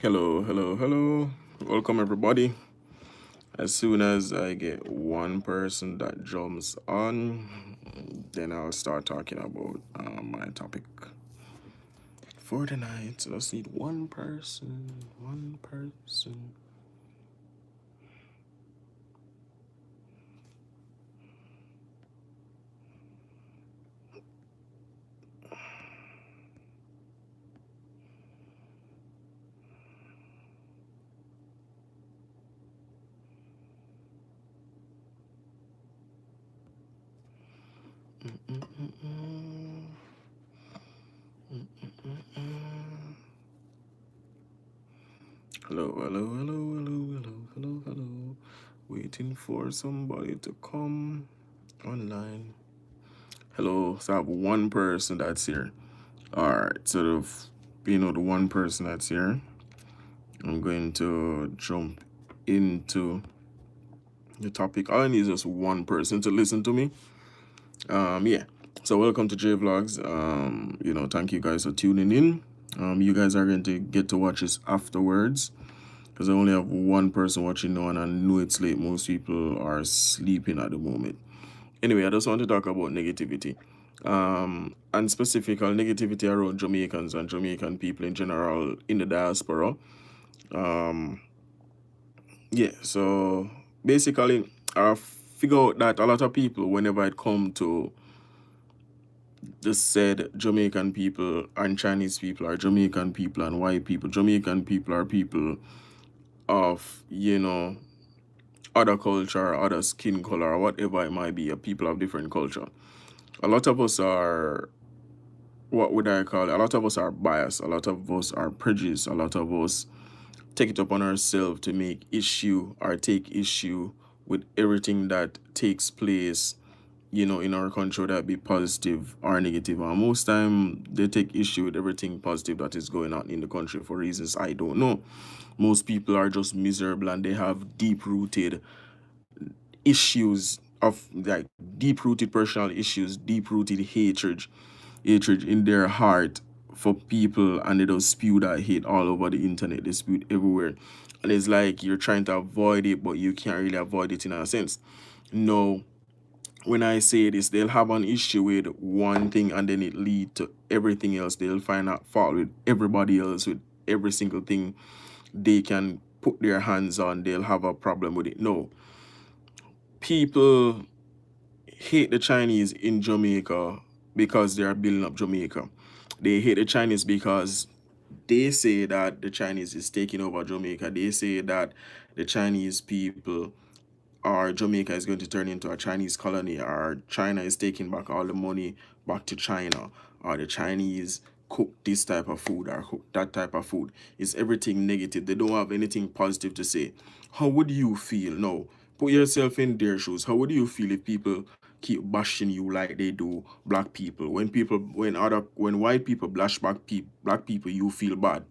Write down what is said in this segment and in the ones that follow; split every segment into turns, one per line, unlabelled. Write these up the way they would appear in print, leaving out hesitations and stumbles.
Hello, hello, hello. Welcome, everybody. As soon as I get one person that jumps on, then I'll start talking about my topic for the night. So let's need one person, one person. Hello, hello, hello, hello, hello, hello, hello. Waiting for somebody to come online. Hello, so I have one person that's here. Alright, so the one person that's here, I'm going to jump into the topic. All I need is just one person to listen to me. Yeah. So welcome to J Vlogs. Thank you guys for tuning in. You guys are going to get to watch this afterwards because I only have one person watching now, and I know it's late. Most people are sleeping at the moment. Anyway, I just want to talk about negativity. And specifically negativity around Jamaicans and Jamaican people in general in the diaspora. Um, Yeah, so basically, I figure out that a lot of people, whenever it come to just said Jamaican people and Chinese people are Jamaican people and white people, Jamaican people are people of, other culture, other skin color, or whatever it might be, a people of different culture. A lot of us are, what would I call it? A lot of us are biased, a lot of us are prejudiced, a lot of us take it upon ourselves to make issue or take issue with everything that takes place, in our country, that be positive or negative. And most time they take issue with everything positive that is going on in the country for reasons I don't know. Most people are just miserable and they have deep rooted issues of like deep rooted personal issues, deep rooted hatred in their heart for people, and they just spew that hate all over the internet. They spew it everywhere. And it's like you're trying to avoid it, but you can't really avoid it in a sense. No, when I say this, they'll have an issue with one thing and then it lead to everything else. They'll find out fault with everybody else, with every single thing they can put their hands on. They'll have a problem with it. No, people hate the Chinese in Jamaica because they are building up Jamaica. They hate the Chinese because they say that the Chinese is taking over Jamaica. They say that the Chinese people or Jamaica is going to turn into a Chinese colony, or China is taking back all the money back to China, or the Chinese cook this type of food or cook that type of food. It's everything negative. They don't have anything positive to say. How would you feel? No, put yourself in their shoes. How would you feel if people keep bashing you like they do black people? When white people bash black people, you feel bad.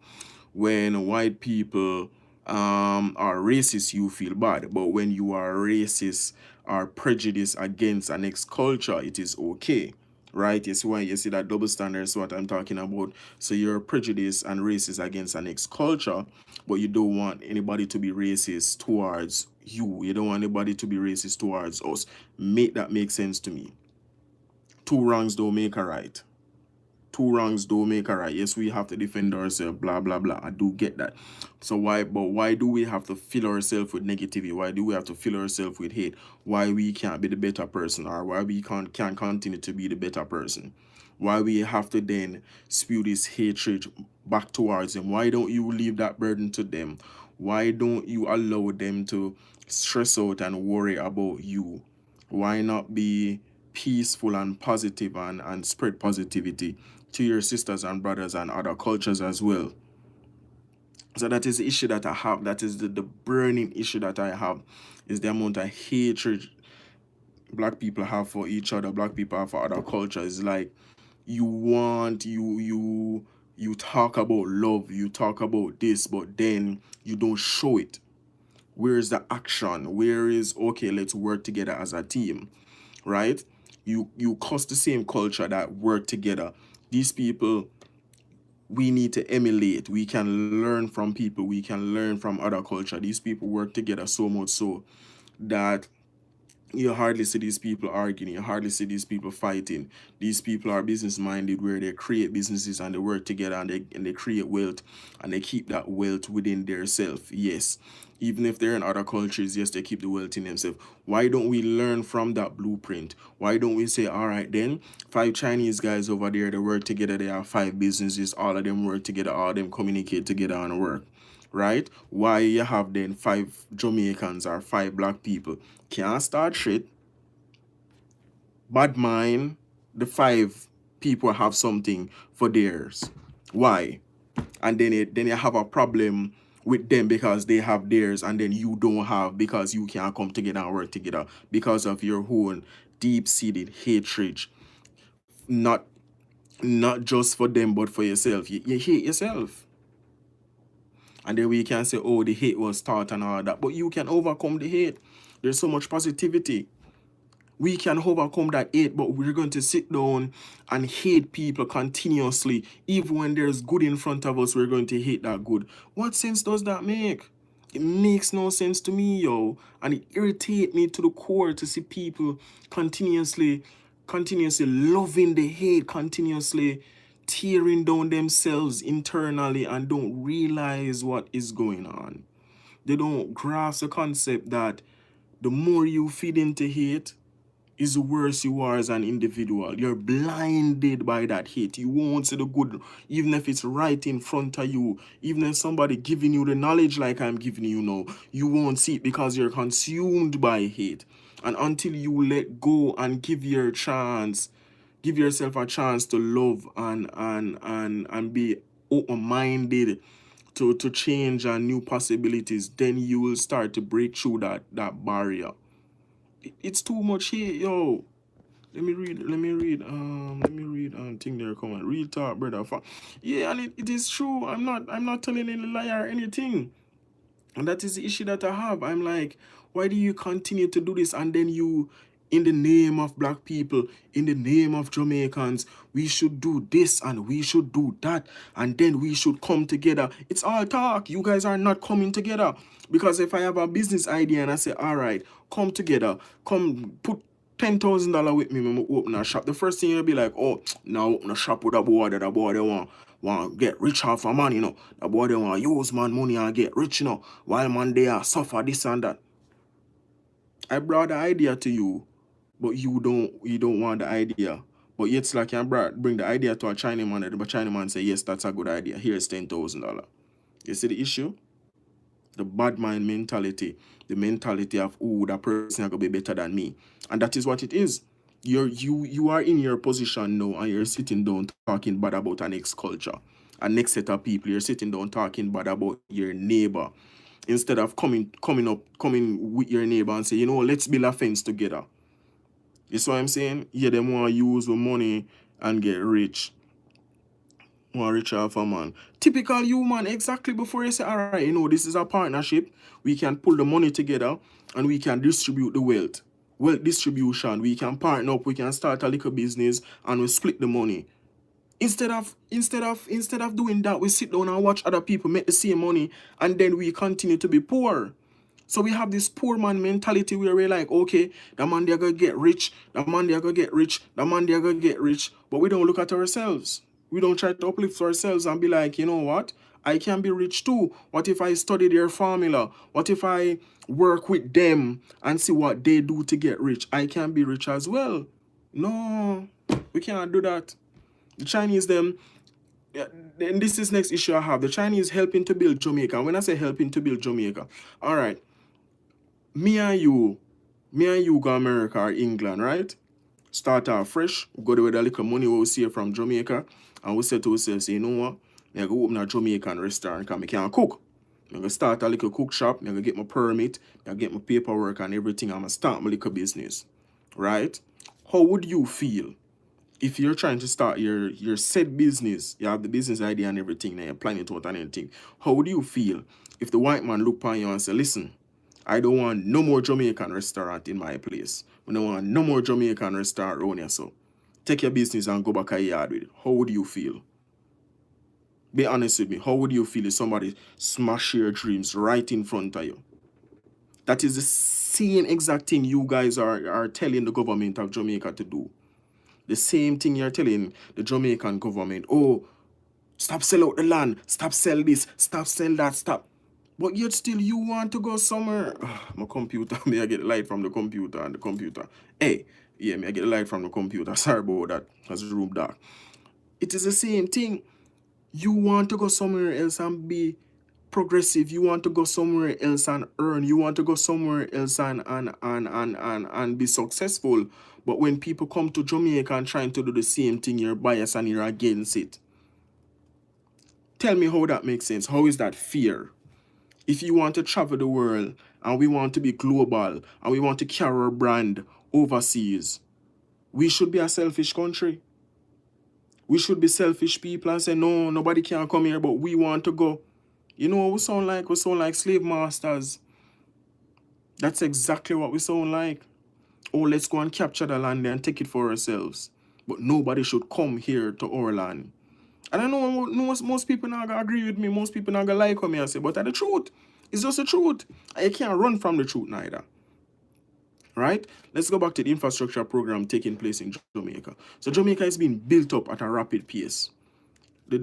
When white people are racist, you feel bad. But when you are racist or prejudiced against a next culture, it is okay. Right? You see why you see that double standard is what I'm talking about. So you're prejudiced and racist against a next culture, but you don't want anybody to be racist towards you. You don't want anybody to be racist towards us. Make that make sense to me. Two wrongs don't make a right. Two wrongs don't make a right. Yes, we have to defend ourselves, blah blah blah. I do get that. So why do we have to fill ourselves with negativity? Why do we have to fill ourselves with hate? Why we can't be the better person, or why we can't continue to be the better person? Why we have to then spew this hatred back towards them? Why don't you leave that burden to them? Why don't you allow them to stress out and worry about you? Why not be peaceful and positive, and spread positivity to your sisters and brothers and other cultures as well? So that is the issue that I have. That is the burning issue that I have, is the amount of hatred black people have for each other, black people have for other cultures. Like, you want you talk about love, you talk about this, but then you don't show it. Where is the action? Where is, okay, let's work together as a team, right? You cuss the same culture that work together. These people we need to emulate. We can learn from people. We can learn from other culture. These people work together so much so that you hardly see these people arguing. You hardly see these people fighting. These people are business minded, where they create businesses and they work together, and they create wealth, and they keep that wealth within their self. Yes, even if they're in other cultures, yes, they keep the wealth in themselves. Why don't we learn from that blueprint? Why don't we say, all right, then 5 Chinese guys over there, they work together, they have 5 businesses, all of them work together, all of them communicate together and work, right? Why you have then 5 Jamaicans or 5 black people can't start shit, bad mind, the 5 people have something for theirs? Why? And then you have a problem with them because they have theirs, and then you don't have, because you can't come together and work together because of your own deep-seated hatred, not not just for them but for yourself. You hate yourself. And then we can say, oh, the hate was taught and all that, but you can overcome the hate. There's so much positivity. We can overcome that hate, but we're going to sit down and hate people continuously. Even when there's good in front of us, we're going to hate that good. What sense does that make? It makes no sense to me, yo. And it irritates me to the core to see people continuously loving the hate, continuously tearing down themselves internally, and don't realize what is going on. They don't grasp the concept that the more you feed into hate, is the worse you are as an individual. You're blinded by that hate. You won't see the good, even if it's right in front of you. Even if somebody giving you the knowledge like I'm giving you now, you won't see it because you're consumed by hate. And until you let go and give yourself a chance to love and be open-minded to change and new possibilities, then you will start to break through that barrier. It's too much here, yo. Let me read thing there, come on. Real talk, brother. Yeah, and it is true. I'm not telling any lie or anything. And that is the issue that I have. I'm like, why do you continue to do this? And then you, in the name of black people, in the name of Jamaicans, we should do this and we should do that. And then we should come together. It's all talk. You guys are not coming together. Because if I have a business idea and I say, all right, come together, come put $10,000 with me when I open a shop, the first thing you'll be like, oh, now open a shop with a boy that they want get rich off of man, you know. The boy they want use man money and get rich, you know, while man they are suffer this and that. I brought the idea to you, but you don't want the idea. But yet it's like I bring the idea to a Chinaman, and the Chinaman say, yes, that's a good idea. Here's $10,000. You see the issue? The bad mind mentality, the mentality of, oh, that person is gonna be better than me. And that is what it is. You are in your position now, and you're sitting down talking bad about an next culture, a next set of people. You're sitting down talking bad about your neighbor, instead of coming with your neighbor and say, you know, let's build a fence together. You see what I'm saying? Yeah, them want to use the money and get rich. Want rich off a man. Typical human, exactly. Before you say, all right, you know, this is a partnership. We can pull the money together and we can distribute the wealth. Wealth distribution. We can partner up. We can start a little business and we split the money. Instead of doing that, we sit down and watch other people make the same money, and then we continue to be poor. So we have this poor man mentality where we're like, okay, the man they're gonna get rich, the man they're gonna get rich, the man they're gonna get rich, but we don't look at ourselves. We don't try to uplift ourselves and be like, you know what? I can be rich too. What if I study their formula? What if I work with them and see what they do to get rich? I can be rich as well. No, we cannot do that. The Chinese, them, yeah, and this is next issue I have. The Chinese helping to build Jamaica. When I say helping to build Jamaica, all right, me and you, go America or England, right? Start off fresh, go there with a little money we save from Jamaica, and we say to ourselves, you know what? I go open a Jamaican restaurant because I can't cook. I'm gonna start a little cook shop, I'm gonna get my permit, I get my paperwork and everything, I'm gonna start my little business. Right? How would you feel if you're trying to start your said business, you have the business idea and everything, and you're planning it out and anything? How would you feel if the white man look upon you and say, listen, I don't want no more Jamaican restaurant in my place. I don't want no more Jamaican restaurant around here, so take your business and go back a yard with it. How would you feel? Be honest with me. How would you feel if somebody smash your dreams right in front of you? That is the same exact thing you guys are telling the government of Jamaica to do. The same thing you're telling the Jamaican government. Oh, stop sell out the land. Stop sell this. Stop sell that. Stop. But yet still you want to go somewhere. My computer. May I get the light from the computer and the computer. Hey, yeah, may I get the light from the computer. Sorry about that. Because the room dark. It is the same thing. You want to go somewhere else and be progressive. You want to go somewhere else and earn. You want to go somewhere else and be successful. But when people come to Jamaica and trying to do the same thing, you're biased and you're against it. Tell me how that makes sense. How is that fair? If you want to travel the world and we want to be global and we want to carry our brand overseas, we should be a selfish country. We should be selfish people and say, no, nobody can come here, but we want to go. You know what we sound like? We sound like slave masters. That's exactly what we sound like. Oh, let's go and capture the land and take it for ourselves. But nobody should come here to our land. And I know most people not gonna agree with me. Most people not gonna like me. I say, but that's the truth. It's just the truth. I can't run from the truth neither. Right? Let's go back to the infrastructure program taking place in Jamaica. So Jamaica is being built up at a rapid pace. The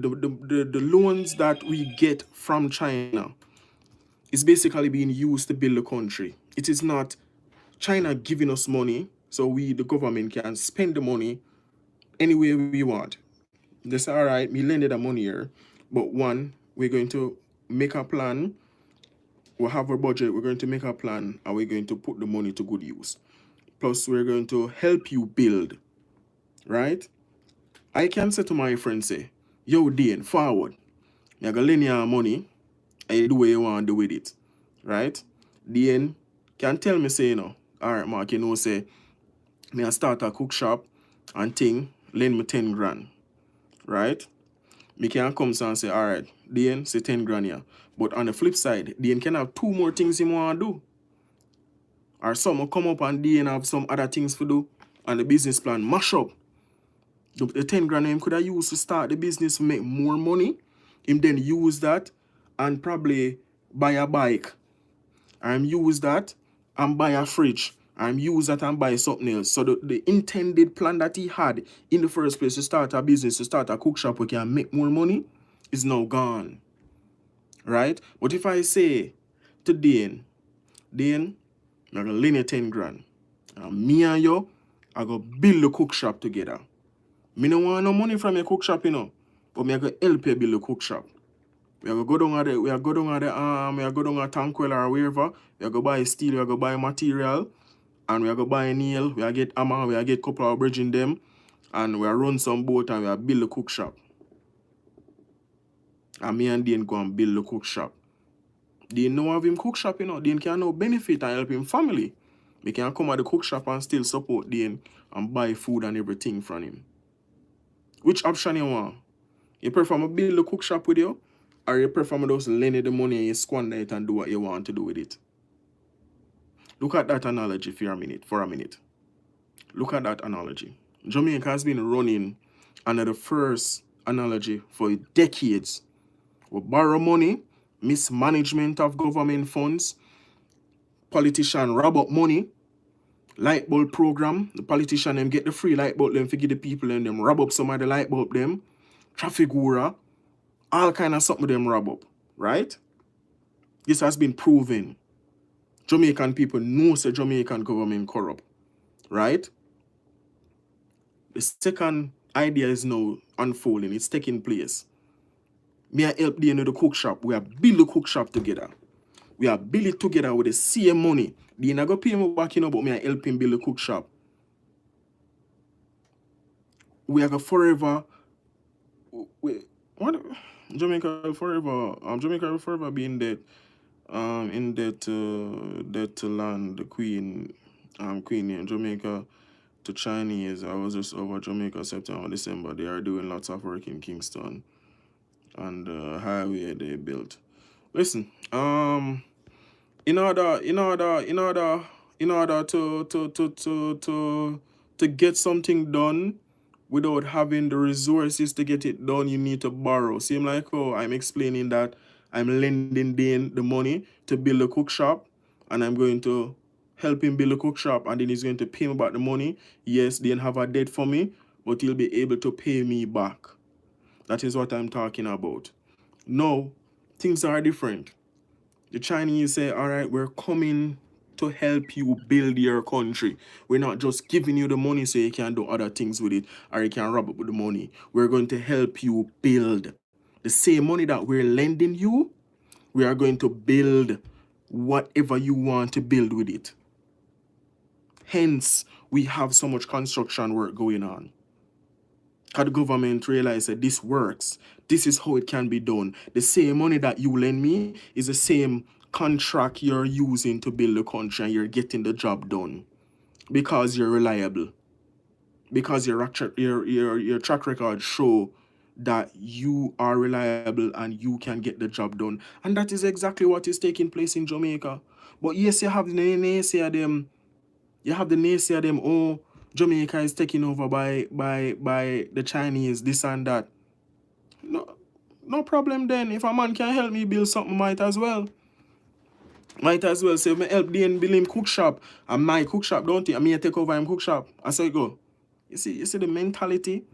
loans that we get from China is basically being used to build the country. It is not China giving us money so we, the government, can spend the money any way we want. They say, all right, we lended the money here, but one, we're going to make a plan. We'll have a budget. We're going to make a plan, and we're going to put the money to good use. Plus, we're going to help you build, right? I can say to my friend, say, yo, Dean, forward. You're going to lend your money, and you do what you want to do with it, right? Dean can tell me, say, you know, all right, Mark, you know, say, me I start a cook shop and thing, lend me 10 grand, right? Me can come and say, all right, Dean, say 10 grand here. But on the flip side, Dean can have 2 more things he want to do. Or some will come up and Dean have some other things to do, and the business plan mash up. The 10 grand him could have used to start the business to make more money. Him then use that and probably buy a bike. And use that and buy a fridge. And use that and buy something else. So the intended plan that he had in the first place to start a business, to start a cook shop where he can make more money, is now gone. Right? But if I say to Dane, I'm going to lend you 10 grand. And me and you, I go build a cook shop together. Me no want no money from your cook shop, you know. But me I go help you build a cook shop. We are go down at the Tankwell or wherever. We are go buy steel, we are go buy material, and we are go buy nail, we are get hammer, we are get couple of bridge in them, and we are run some boat and we are build a cook shop. And me and Dean go and build a cook shop. Dean know have him cook shop, you know. Dean can no benefit and help him family. We can come at the cook shop and still support Dean and buy food and everything from him. Which option you want? You prefer me build a cook shop with you? Or you prefer me just lend you the money and you squander it and do what you want to do with it? Look at that analogy for a minute. Look at that analogy. Jamaica has been running under the first analogy for decades. We borrow money, mismanagement of government funds, politician rob up money, light bulb program, the politician them get the free light bulb, them give the people and them rob up some of the light bulb them, traffic wura, all kind of something them rob up, right? This has been proven. Jamaican people know the Jamaican government corrupt, right? The second idea is now unfolding. It's taking place. Me I help Dean with the cook shop. We have built the cook shop together. We have built it together with the same money. Dean I go pay me back, you know, but me I help him build the cook shop. We are going forever. What? Jamaica forever. Jamaica will forever be in debt. In debt to land the Queen in Jamaica to Chinese. I was just over Jamaica September, December. They are doing lots of work in Kingston and the highway they built. Listen, in order to get something done, without having the resources to get it done, you need to borrow. Same like how I'm explaining that I'm lending Dane the money to build a cook shop, and I'm going to help him build a cook shop, and then he's going to pay me back the money. Yes, Dane have a debt for me, but he'll be able to pay me back. That is what I'm talking about. No, things are different. The Chinese say, all right, we're coming to help you build your country. We're not just giving you the money so you can do other things with it or you can rob up with the money. We're going to help you build. The same money that we're lending you, we are going to build whatever you want to build with it. Hence, we have so much construction work going on. Because the government realized that this works. This is how it can be done. The same money that you lend me is the same contract you're using to build the country, and you're getting the job done because you're reliable. Because your track record show that you are reliable and you can get the job done. And that is exactly what is taking place in Jamaica. But yes, you have the naysayer them. You have the naysayer them, oh, Jamaica is taken over by the Chinese, this and that. No problem then. If a man can help me build something, might as well. Might as well say, me help Dane build him cook shop. And my cook shop, don't you? I mean, I take over him cook shop. I say go. You see the mentality?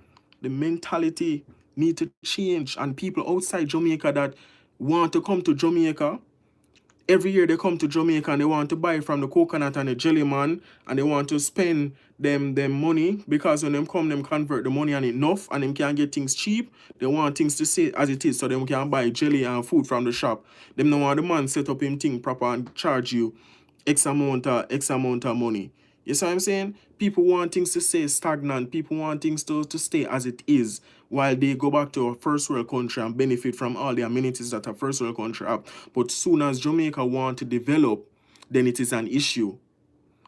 The mentality need to change. And people outside Jamaica that want to come to Jamaica, every year they come to Jamaica and they want to buy from the coconut and the jelly man, and they want to spend them money, because when them come, them convert the money and enough, and them can get things cheap. They want things to stay as it is so them can buy jelly and food from the shop. Them don't want the man set up him thing proper and charge you X amount of money. You see what I'm saying? People want things to stay stagnant. People want things to stay as it is while they go back to a first world country and benefit from all the amenities that a first world country have. But soon as Jamaica want to develop, then it is an issue.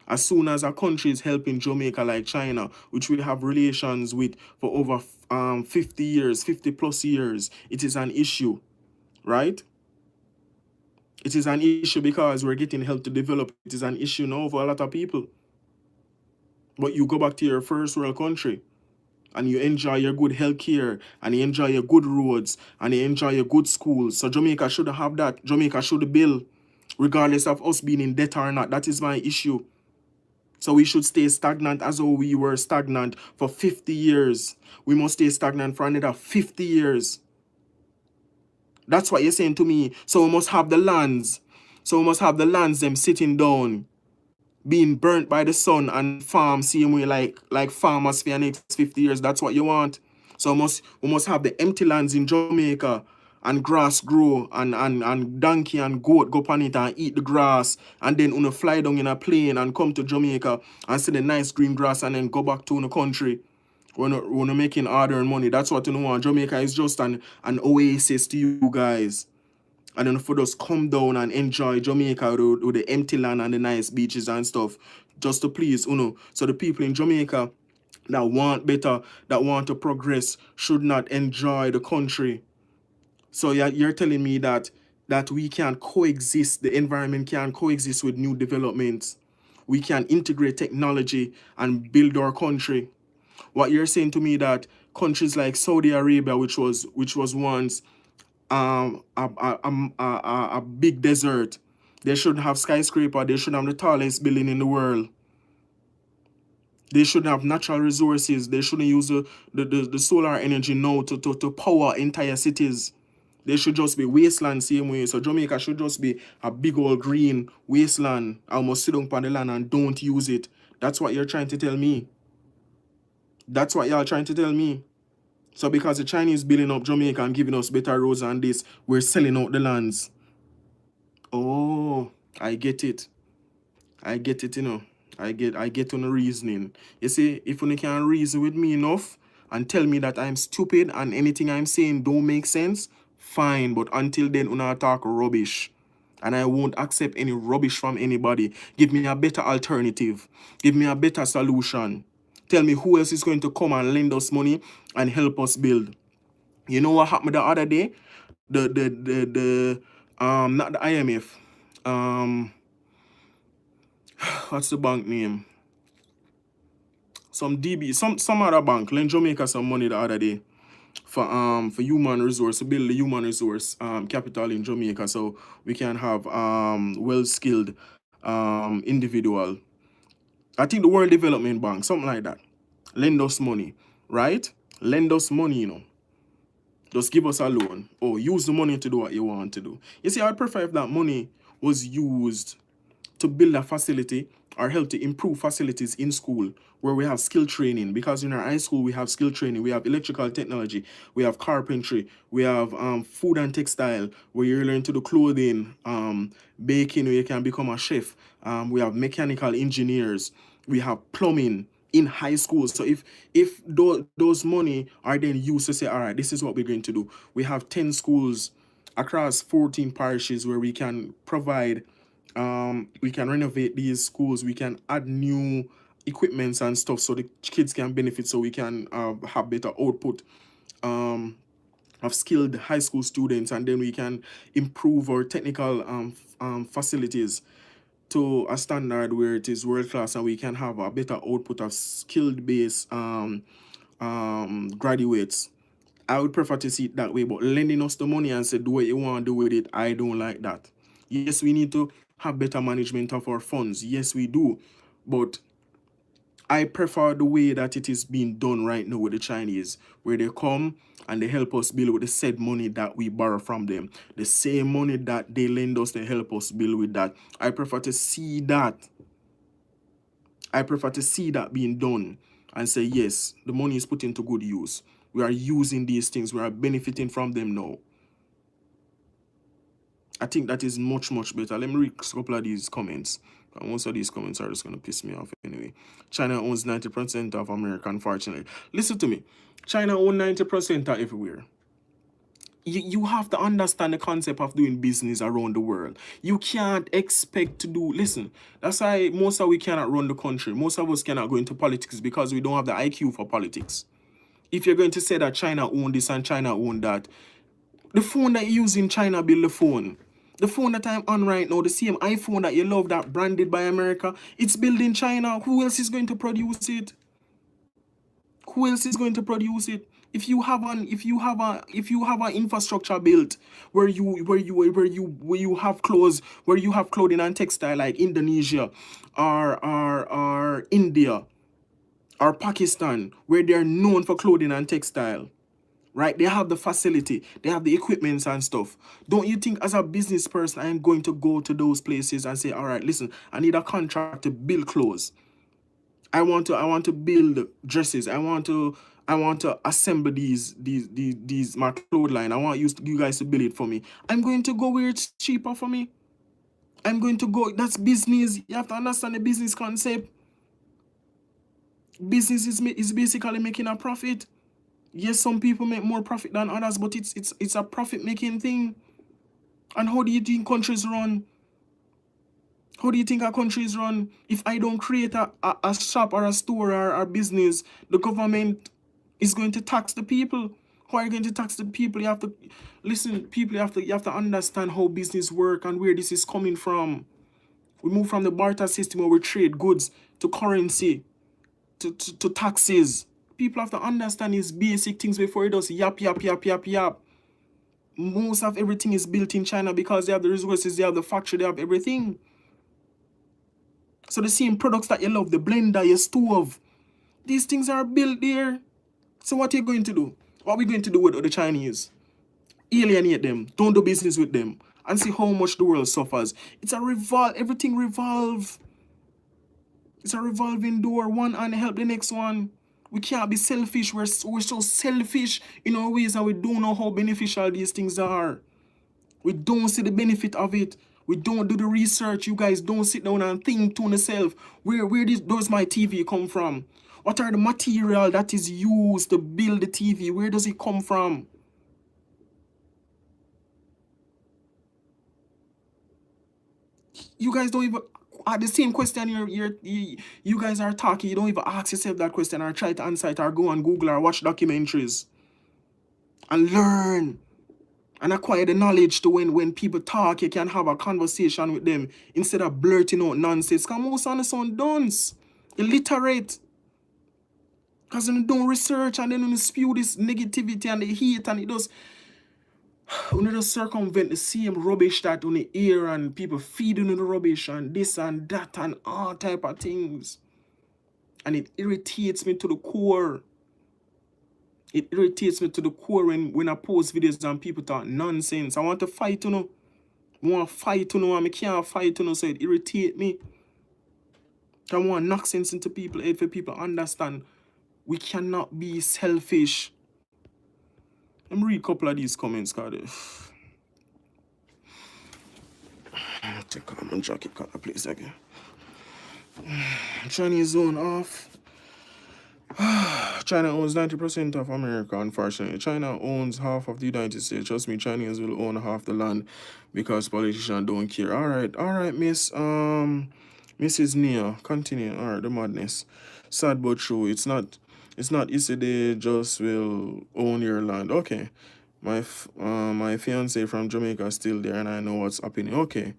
As soon as a country is helping Jamaica like China, which we have relations with for over 50 years, 50 plus years, it is an issue, right? It is an issue because we're getting help to develop. It is an issue now for a lot of people. But you go back to your first world country and you enjoy your good health care, and you enjoy your good roads, and you enjoy your good schools. So Jamaica should have that. Jamaica should build, regardless of us being in debt or not. That is my issue. So we should stay stagnant as though we were stagnant for 50 years. We must stay stagnant for another 50 years. That's what you're saying to me. So we must have the lands. So we must have the lands them sitting down, being burnt by the sun, and farm same way like farmers for the next 50 years. That's what you want. So we must have the empty lands in Jamaica, and grass grow, and donkey and goat go on it and eat the grass, and then una fly down in a plane and come to Jamaica and see the nice green grass, and then go back to the country. We're not making hard-earned money. That's what you want. Jamaica is just an oasis to you guys. And then for us come down and enjoy Jamaica with the empty land and the nice beaches and stuff, just to please, So the people in Jamaica that want better, that want to progress, should not enjoy the country. So you're telling me that we can coexist, the environment can coexist with new developments. We can integrate technology and build our country. What you're saying to me that countries like Saudi Arabia, which was once a big desert, they shouldn't have skyscraper, they shouldn't have the tallest building in the world. They shouldn't have natural resources. They shouldn't use the solar energy now to power entire cities. They should just be wasteland same way. So Jamaica should just be a big old green wasteland. I must sit down on the land and don't use it. That's what you're trying to tell me. That's what y'all trying to tell me. So because the Chinese building up Jamaica and giving us better roads and this, we're selling out the lands. Oh, I get it. I get it, I get on the reasoning. You see, if you can reason with me enough and tell me that I'm stupid and anything I'm saying don't make sense, fine. But until then, una talk rubbish. And I won't accept any rubbish from anybody. Give me a better alternative. Give me a better solution. Tell me who else is going to come and lend us money and help us build. You know what happened the other day? Not the IMF. What's the bank name? some DB, some other bank lend Jamaica some money the other day for human resource, to build the human resource capital in Jamaica, so we can have well skilled individual. I think the World Development Bank, something like that, lend us money, right? Lend us money, you know. Just give us a loan or use the money to do what you want to do. You see, I'd prefer if that money was used to build a facility or help to improve facilities in school where we have skill training, because in our high school we have skill training, we have electrical technology, we have carpentry, we have food and textile where you learn to do clothing, baking where you can become a chef, we have mechanical engineers, we have plumbing in high school. So if those money are then used to say, all right, this is what we're going to do, we have 10 schools across 14 parishes where we can provide, we can renovate these schools, we can add new equipments and stuff so the kids can benefit, so we can have better output of skilled high school students, and then we can improve our technical facilities to a standard where it is world class, and we can have a better output of skilled base graduates. I would prefer to see it that way, but lending us the money and say do what you want to do with it, I don't like that. Yes, we need to have better management of our funds. Yes, we do. But I prefer the way that it is being done right now with the Chinese, where they come and they help us build with the said money that we borrow from them. The same money that they lend us, they help us build with that. I prefer to see that. I prefer to see that being done and say, yes, the money is put into good use. We are using these things. We are benefiting from them now. I think that is much, much better. Let me read a couple of these comments. Most of these comments are just going to piss me off anyway. China owns 90% of America, unfortunately. Listen to me. China owns 90% of everywhere. You have to understand the concept of doing business around the world. You can't expect to do... Listen, that's why most of we cannot run the country. Most of us cannot go into politics because we don't have the IQ for politics. If you're going to say that China own this and China own that, the phone that you use in China build the phone. The phone that I'm on right now, the same iPhone that you love, that branded by America, it's built in China. Who else is going to produce it? Who else is going to produce it? If you have an infrastructure built where you have clothes, where you have clothing and textile like Indonesia or India or Pakistan, where they're known for clothing and textile, right? They have the facility, they have the equipments and stuff. Don't you think as a business person, I'm going to go to those places and say, all right, listen, I need a contract to build clothes. I want to build dresses. I want to assemble these my clothing line. I want you guys to build it for me. I'm going to go where it's cheaper for me. I'm going to go. That's business. You have to understand the business concept. Business is basically making a profit. Yes, some people make more profit than others, but it's a profit-making thing. And how do you think countries run? How do you think our countries run? If I don't create a shop or a store or a business, the government is going to tax the people. How are you going to tax the people? You have to listen, people, you have to understand how business work and where this is coming from. We move from the barter system where we trade goods to currency, to taxes. People have to understand these basic things before it does yap. Most of everything is built in China because they have the resources, they have the factory, they have everything. So the same products that you love, the blender, your stove, these things are built there. So what are you going to do? What are we going to do with the Chinese? Alienate them, don't do business with them, and see how much the world suffers. It's a everything revolve. It's a revolving door. One hand help the next one. We can't be selfish. We're so selfish in our ways, and we don't know how beneficial these things are. We don't see the benefit of it. We don't do the research. You guys don't sit down and think to yourself, where does my TV come from? What are the material that is used to build the TV? Where does it come from? You guys don't even... the same question you guys are talking, you don't even ask yourself that question or try to answer it or go on Google or watch documentaries and learn and acquire the knowledge to when people talk, you can have a conversation with them instead of blurting out nonsense. Because most of the sound dunce, illiterate. Because they don't research and then they spew this negativity and the hate and it does. When they just circumvent the same rubbish that on the air and people feeding on the rubbish and this and that and all type of things. And it irritates me to the core. It irritates me to the core when I post videos and people talk nonsense. I want to fight, you know. I want to fight, you know, and I can't fight, you know, so it irritates me. I want to knock sense into people's head for people to understand we cannot be selfish. Let me read a couple of these comments, because take off my jacket, color, please, again. Chinese zone off. China owns 90% of America, unfortunately. China owns half of the United States. Trust me, Chinese will own half the land because politicians don't care. All right, Mrs. Nia, continue. All right, the madness. Sad but true. It's not easy. They just will own your land. Okay. My fiance from Jamaica is still there, and I know what's happening. Okay.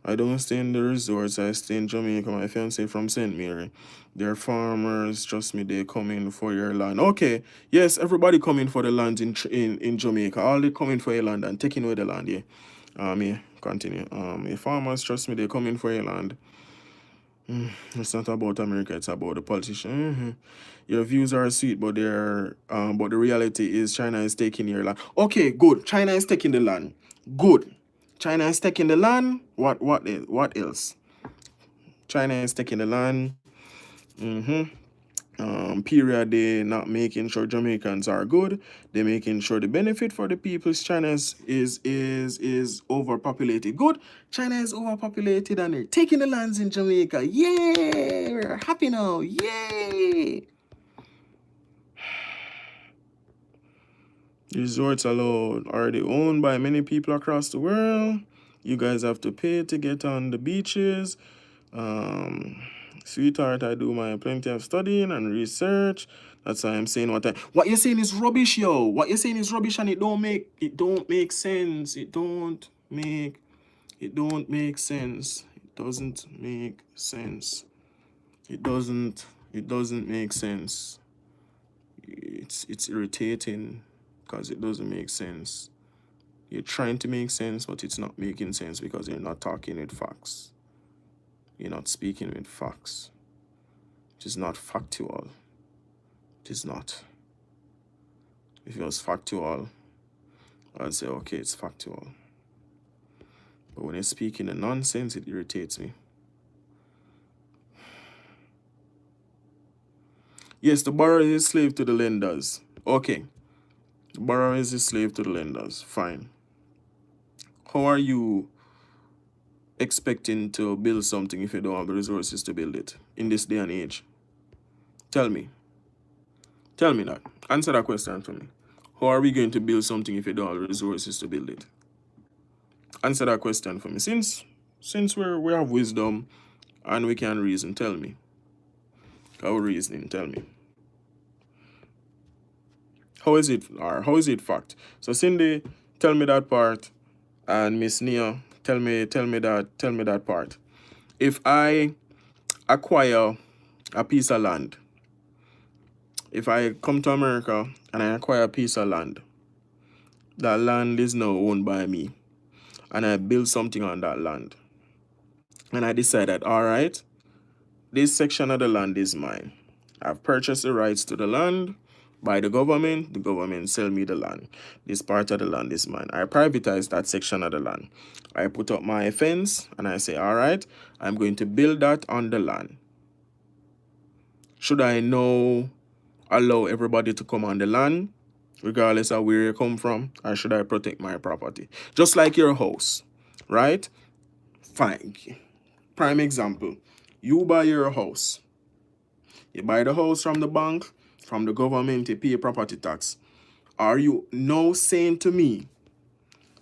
I don't stay in the resorts. I stay in Jamaica. My fiance from St. Mary. They're farmers. Trust me, they come in for your land. Okay. Yes, everybody coming for the land in Jamaica. All they coming for your land and taking away the land. Yeah. Yeah. Continue. The farmers, trust me, they coming for your land. It's not about America. It's about the politician. Your views are sweet, but but the reality is China is taking your land. Okay, good. China is taking the land. Good. China is taking the land. What else? China is taking the land. Period. They not making sure Jamaicans are good. They're making sure the benefit for the people. China is overpopulated. Good. China is overpopulated and they're taking the lands in Jamaica. Yay! We're happy now. Yay! Resorts allowed are they owned by many people across the world. You guys have to pay to get on the beaches. Sweetheart, I do my plenty of studying and research. That's why I'm saying what you're saying is rubbish, yo. What you're saying is rubbish, and it don't make sense. It don't make sense. It doesn't make sense. It doesn't make sense. It's irritating because it doesn't make sense. You're trying to make sense, but it's not making sense because you're not talking with facts. You're not speaking with facts. It is not factual. It is not. If it was factual, I'd say, okay, it's factual. But when you're speaking a nonsense, it irritates me. Yes, the borrower is a slave to the lenders. Okay. The borrower is a slave to the lenders. Fine. How are you expecting to build something if you don't have the resources to build it in this day and age? Tell me. Tell me that. Answer that question for me. How are we going to build something if you don't have the resources to build it? Answer that question for me. Since we have wisdom and we can reason, tell me. Our reasoning, tell me. How is it fact? So Cindy, tell me that part, and Miss Nia, tell me that part. If I acquire a piece of land, if I come to America and I acquire a piece of land, that land is now owned by me, and I build something on that land, and I decide that, all right, this section of the land is mine. I've purchased the rights to the land by the government sell me the land. This part of the land is mine. I privatize that section of the land. I put up my fence and I say, all right, I'm going to build that on the land. Should I now allow everybody to come on the land, regardless of where you come from, or should I protect my property? Just like your house, right? Fine. Prime example, you buy your house. You buy the house from the bank, from the government, you pay property tax. Are you now saying to me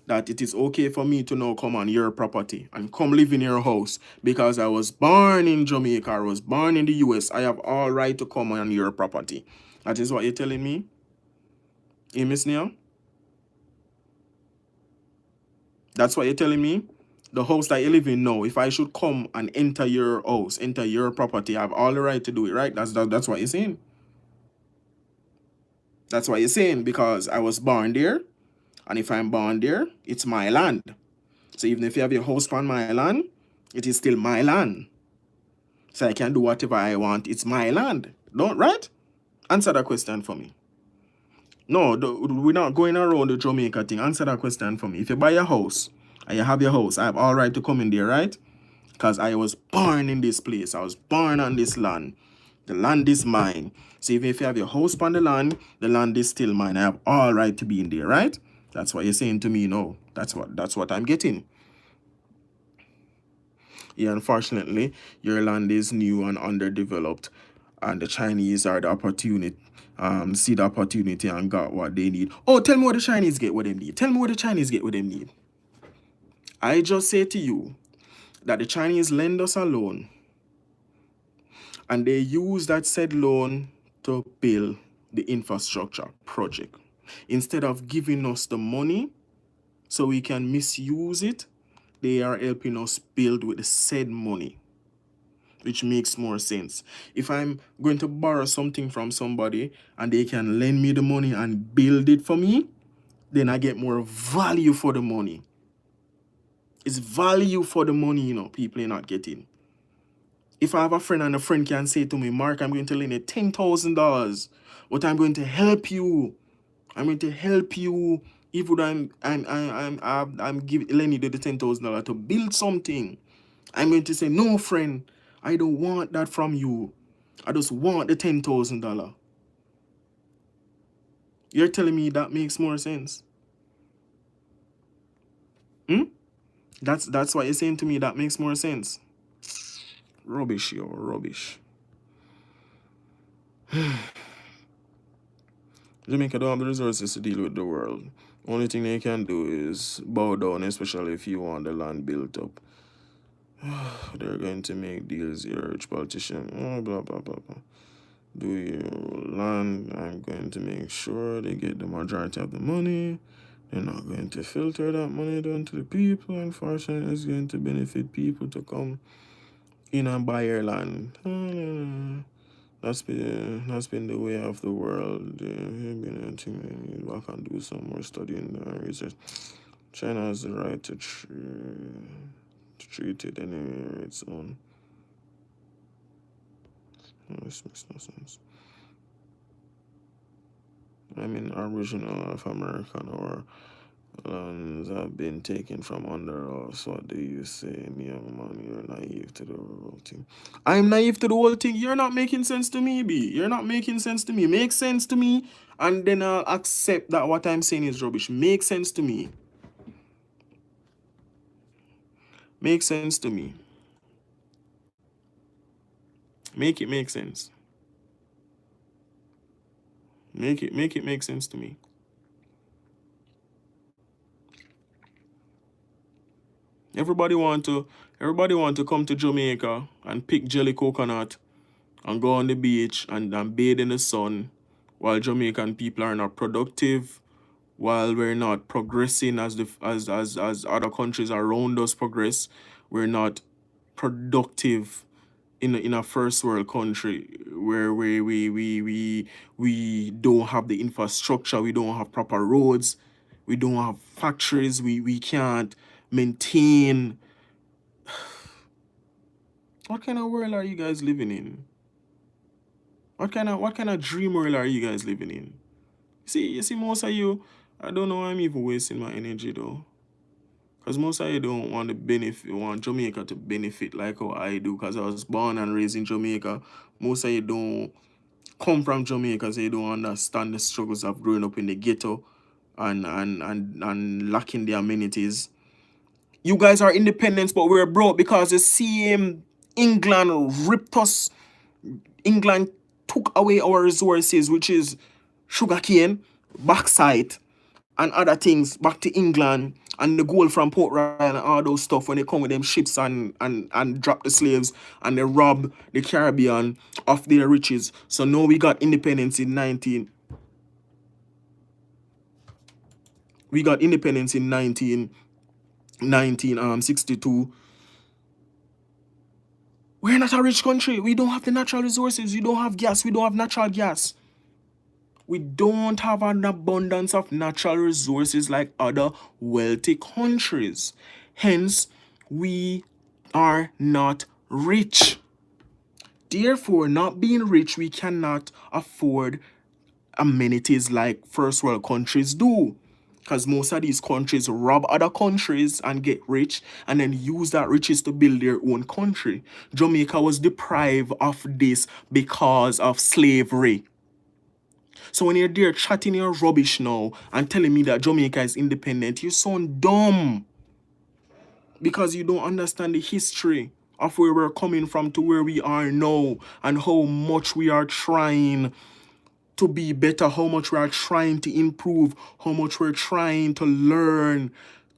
that it is okay for me to now come on your property and come live in your house because I was born in Jamaica, I was born in the US, I have all right to come on your property? That is what you're telling me? Miss Nia? That's what you're telling me? The house that you live in now, if I should come and enter your house, enter your property, I have all the right to do it, right? That's what you're saying. That's what you're saying, because I was born there, and if I'm born there, it's my land. So even if you have your house on my land, it is still my land. So I can do whatever I want. It's my land. Don't, right? Answer that question for me. No, we're not going around the Jamaica thing. Answer that question for me. If you buy a house and you have your house, I have all right to come in there, right? Because I was born in this place. I was born on this land. The land is mine. So even if you have your house on the land is still mine. I have all right to be in there, right? That's what you're saying to me. No, that's what I'm getting. Yeah, unfortunately, your land is new and underdeveloped, and the Chinese are the opportunity, see the opportunity and got what they need. Oh, tell me what the Chinese get what they need. Tell me what the Chinese get what they need. I just say to you that the Chinese lend us a loan, and they use that said loan to build the infrastructure project. Instead of giving us the money so we can misuse it, they are helping us build with the said money, which makes more sense. If I'm going to borrow something from somebody and they can lend me the money and build it for me, then I get more value for the money. It's value for the money, you know, people are not getting. If I have a friend and a friend can say to me, Mark, I'm going to lend you $10,000, but I'm going to help you. I'm going to help you, even though I'm lending you the $10,000 to build something. I'm going to say, no, friend, I don't want that from you. I just want the $10,000. You're telling me that makes more sense? That's what you're saying to me. That makes more sense. Rubbish, yo, rubbish. Jamaica don't have the resources to deal with the world. Only thing they can do is bow down, especially if you want the land built up. They're going to make deals here, rich politician. Blah, blah, blah, blah. Do your land. I'm going to make sure they get the majority of the money. They're not going to filter that money down to the people. Unfortunately, it's going to benefit people to come in and buy your land. That's been the way of the world. Been back and do some more studying and research. China has the right to treat it anywhere its own. This makes no sense. I mean, original of American or lands have been taken from under us. What do you say, young man? You're naive to the whole thing. I'm naive to the whole thing. You're not making sense to me, B. You're not making sense to me. Make sense to me, and then I'll accept that what I'm saying is rubbish. Make sense to me. Make sense to me. Make it make sense. Make it make sense to me. Everybody want to come to Jamaica and pick jelly coconut and go on the beach and bathe in the sun, while Jamaican people are not productive, while we're not progressing as other countries around us progress. We're not productive in a first world country where we don't have the infrastructure, we don't have proper roads, we don't have factories, we can't maintain. What kind of world are you guys living in? What kind of dream world are you guys living in? You see, most of you, I don't know why I'm even wasting my energy though. Because most of you don't want to benefit, want Jamaica to benefit like how I do, because I was born and raised in Jamaica. Most of you don't come from Jamaica, so you don't understand the struggles of growing up in the ghetto and lacking the amenities. You guys are independent, but we're broke because the same England ripped us. England took away our resources, which is sugarcane, bauxite, and other things back to England, and the gold from Port Royal and all those stuff when they come with them ships and drop the slaves and they rob the Caribbean of their riches. So now we got independence in 1962. We're not a rich country. We don't have the natural resources. We don't have gas. We don't have natural gas. We don't have an abundance of natural resources like other wealthy countries. Hence, we are not rich. Therefore, not being rich, we cannot afford amenities like first world countries do. Because most of these countries rob other countries and get rich and then use that riches to build their own country. Jamaica was deprived of this because of slavery. So when you're there chatting your rubbish now and telling me that Jamaica is independent, you sound dumb. Because you don't understand the history of where we're coming from to where we are now and how much we are trying to be better, how much we are trying to improve, how much we're trying to learn,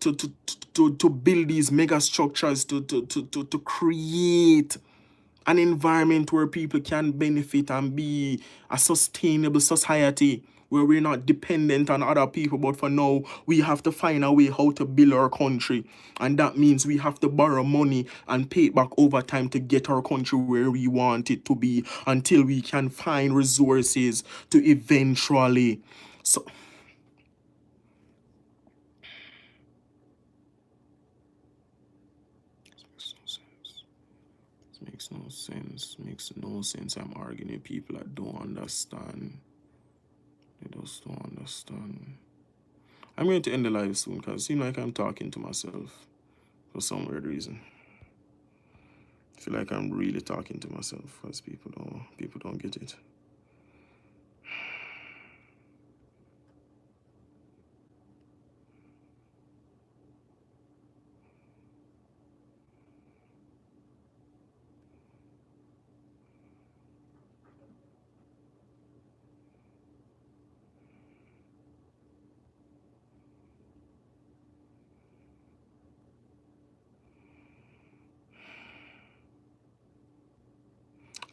to build these mega structures, to create an environment where people can benefit and be a sustainable society where we're not dependent on other people. But for now, we have to find a way how to build our country. And that means we have to borrow money and pay it back over time to get our country where we want it to be until we can find resources to eventually. So, makes no sense. Makes no sense. I'm arguing with people that don't understand. They just don't understand. I'm going to end the live soon because it seems like I'm talking to myself for some weird reason. I feel like I'm really talking to myself because people don't get it.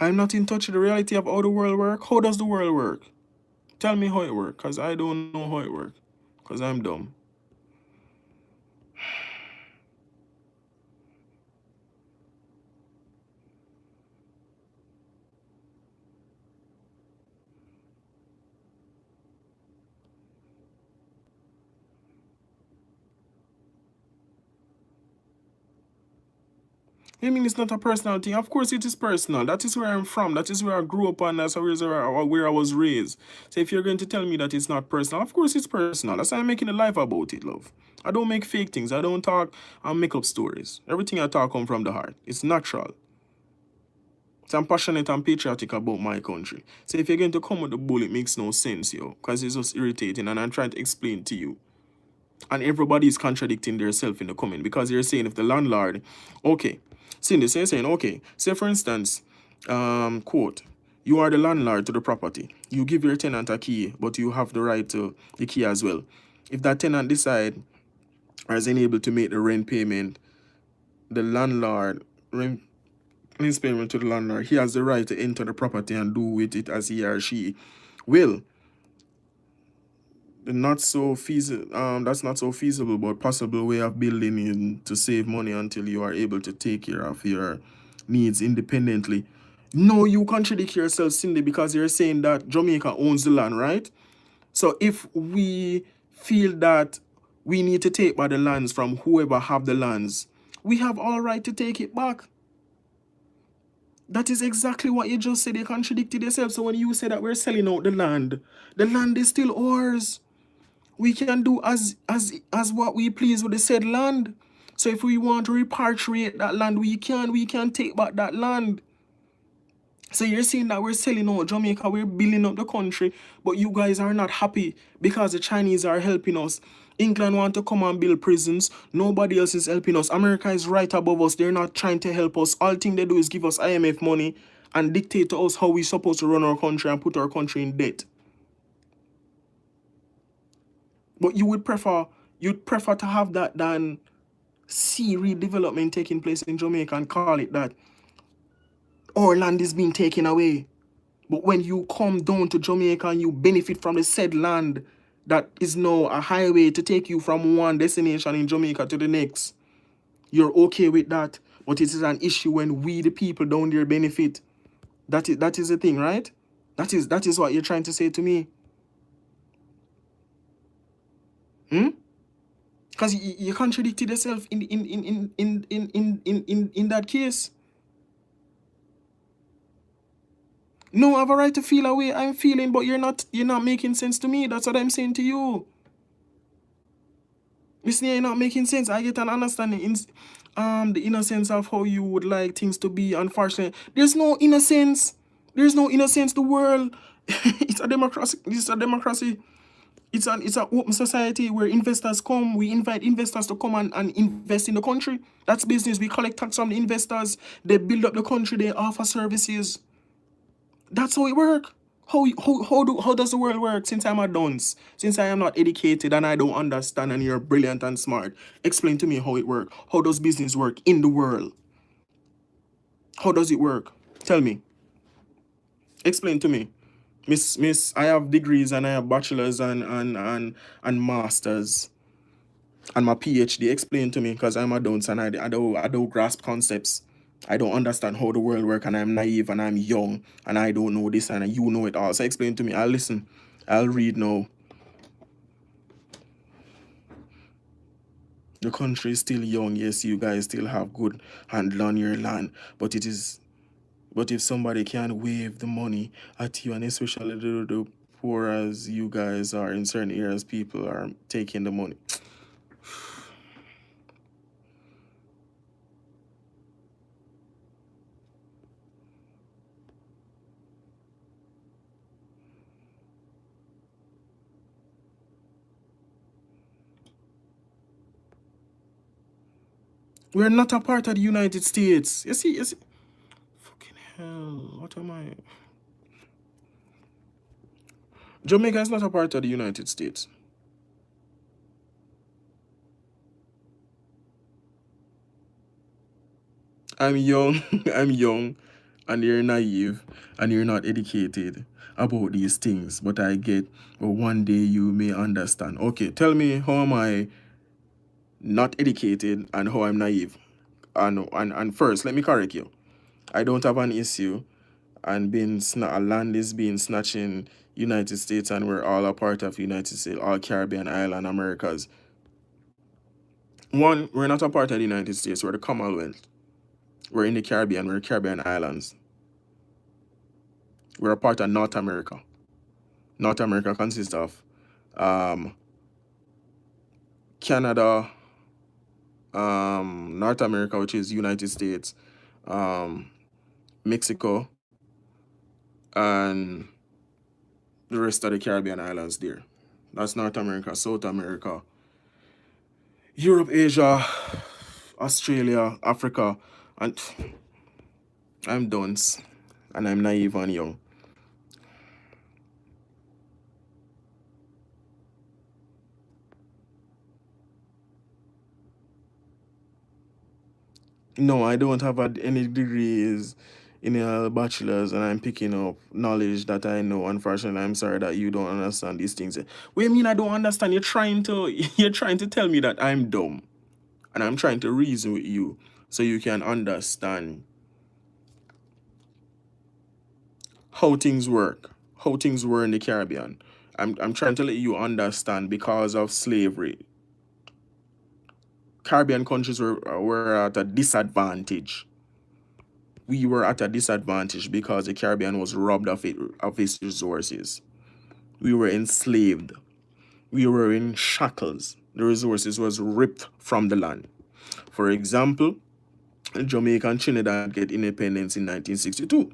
I'm not in touch with the reality of how the world works. How does the world work? Tell me how it works, because I don't know how it works. Because I'm dumb. I mean, it's not a personal thing. Of course, it is personal. That is where I'm from. That is where I grew up, and that's where I was raised. So if you're going to tell me that it's not personal, of course it's personal. That's why I'm making a life about it, love. I don't make fake things. I don't talk and make up stories. Everything I talk comes from the heart. It's natural. So I'm passionate and patriotic about my country. So if you're going to come with the bull, it makes no sense, yo. Because it's just irritating, and I'm trying to explain to you. And everybody is contradicting themselves in the comment because you're saying if the landlord, okay, Cindy, so you're saying, okay, say for instance, quote, you are the landlord to the property. You give your tenant a key, but you have the right to the key as well. If that tenant decide or is unable to make the rent payment, the landlord, rent payment to the landlord, he has the right to enter the property and do with it as he or she will. Not so feasible. That's not so feasible, but possible way of building in to save money until you are able to take care of your needs independently. No, you contradict yourself, Cindy, because you're saying that Jamaica owns the land, right? So if we feel that we need to take back the lands from whoever have the lands, we have all right to take it back. That is exactly what you just said. You contradicted yourself. So when you say that we're selling out the land is still ours. We can do as what we please with the said land. So if we want to repatriate that land, we can take back that land. So you're saying that we're selling out Jamaica, we're building up the country, but you guys are not happy because the Chinese are helping us. England want to come and build prisons. Nobody else is helping us. America is right above us. They're not trying to help us. All thing they do is give us IMF money and dictate to us how we're supposed to run our country and put our country in debt. But you'd prefer to have that than see redevelopment taking place in Jamaica and call it that our land is being taken away. But when you come down to Jamaica and you benefit from the said land that is now a highway to take you from one destination in Jamaica to the next, you're okay with that. But it is an issue when we, the people down there, benefit. That is the thing, right? That is what you're trying to say to me. Because you contradicted yourself in that case. No, I have a right to feel a way I'm feeling, but you're not making sense to me. That's what I'm saying to you. You see, you're not making sense. I get an understanding in the innocence of how you would like things to be. Unfortunately, there's no innocence. There's no innocence. The world, it's a democracy. It's a democracy. It's an open society where investors come. We invite investors to come and invest in the country. That's business. We collect tax from the investors. They build up the country. They offer services. That's how it works. How does the world work? Since I'm a dunce, since I am not educated and I don't understand, and you're brilliant and smart, explain to me how it works. How does business work in the world? How does it work? Tell me. Explain to me. Miss, I have degrees and I have bachelors and masters and my PhD. Explain to me, because I'm a dunce and I don't grasp concepts. I don't understand how the world works, and I'm naive and I'm young and I don't know this and you know it all. So explain to me. I'll listen. I'll read now. The country is still young. Yes, you guys still have good handle on your land, but if somebody can wave the money at you, and especially the poor as you guys are in certain areas, people are taking the money. We're not a part of the United States. You see. Fucking hell. What am I? Jamaica is not a part of the United States. I'm young, I'm young, and you're naive, and you're not educated about these things. But I get, well, one day you may understand. Okay, tell me, how am I not educated and how I'm naive? And first, let me correct you. I don't have an issue and land is being snatched in United States, and we're all a part of United States, all Caribbean island Americas. One, we're not a part of the United States, we're the Commonwealth. We're in the Caribbean, we're Caribbean islands. We're a part of North America. North America consists of um, Canada, North America, which is United States, um, Mexico, and the rest of the Caribbean islands there. That's North America, South America, Europe, Asia, Australia, Africa, and I'm dunce, and I'm naive and young. No, I don't have any degrees in a bachelor's, and I'm picking up knowledge that I know. Unfortunately, I'm sorry that you don't understand these things. What do you mean I don't understand? You're trying to tell me that I'm dumb, and I'm trying to reason with you so you can understand how things work, how things were in the Caribbean. I'm trying to let you understand, because of slavery, Caribbean countries were at a disadvantage. We were at a disadvantage because the Caribbean was robbed of its resources. We were enslaved. We were in shackles. The resources was ripped from the land. For example, Jamaica and Trinidad get independence in 1962.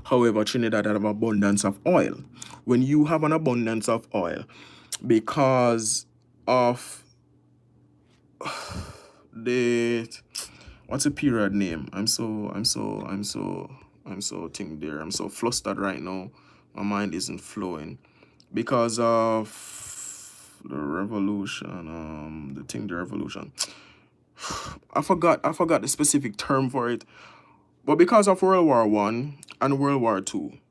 However, Trinidad had an abundance of oil. When you have an abundance of oil, because of the what's the period name? I'm so thing there. I'm so flustered right now. My mind isn't flowing because of the revolution. The revolution. I forgot the specific term for it. But because of World War I and World War II,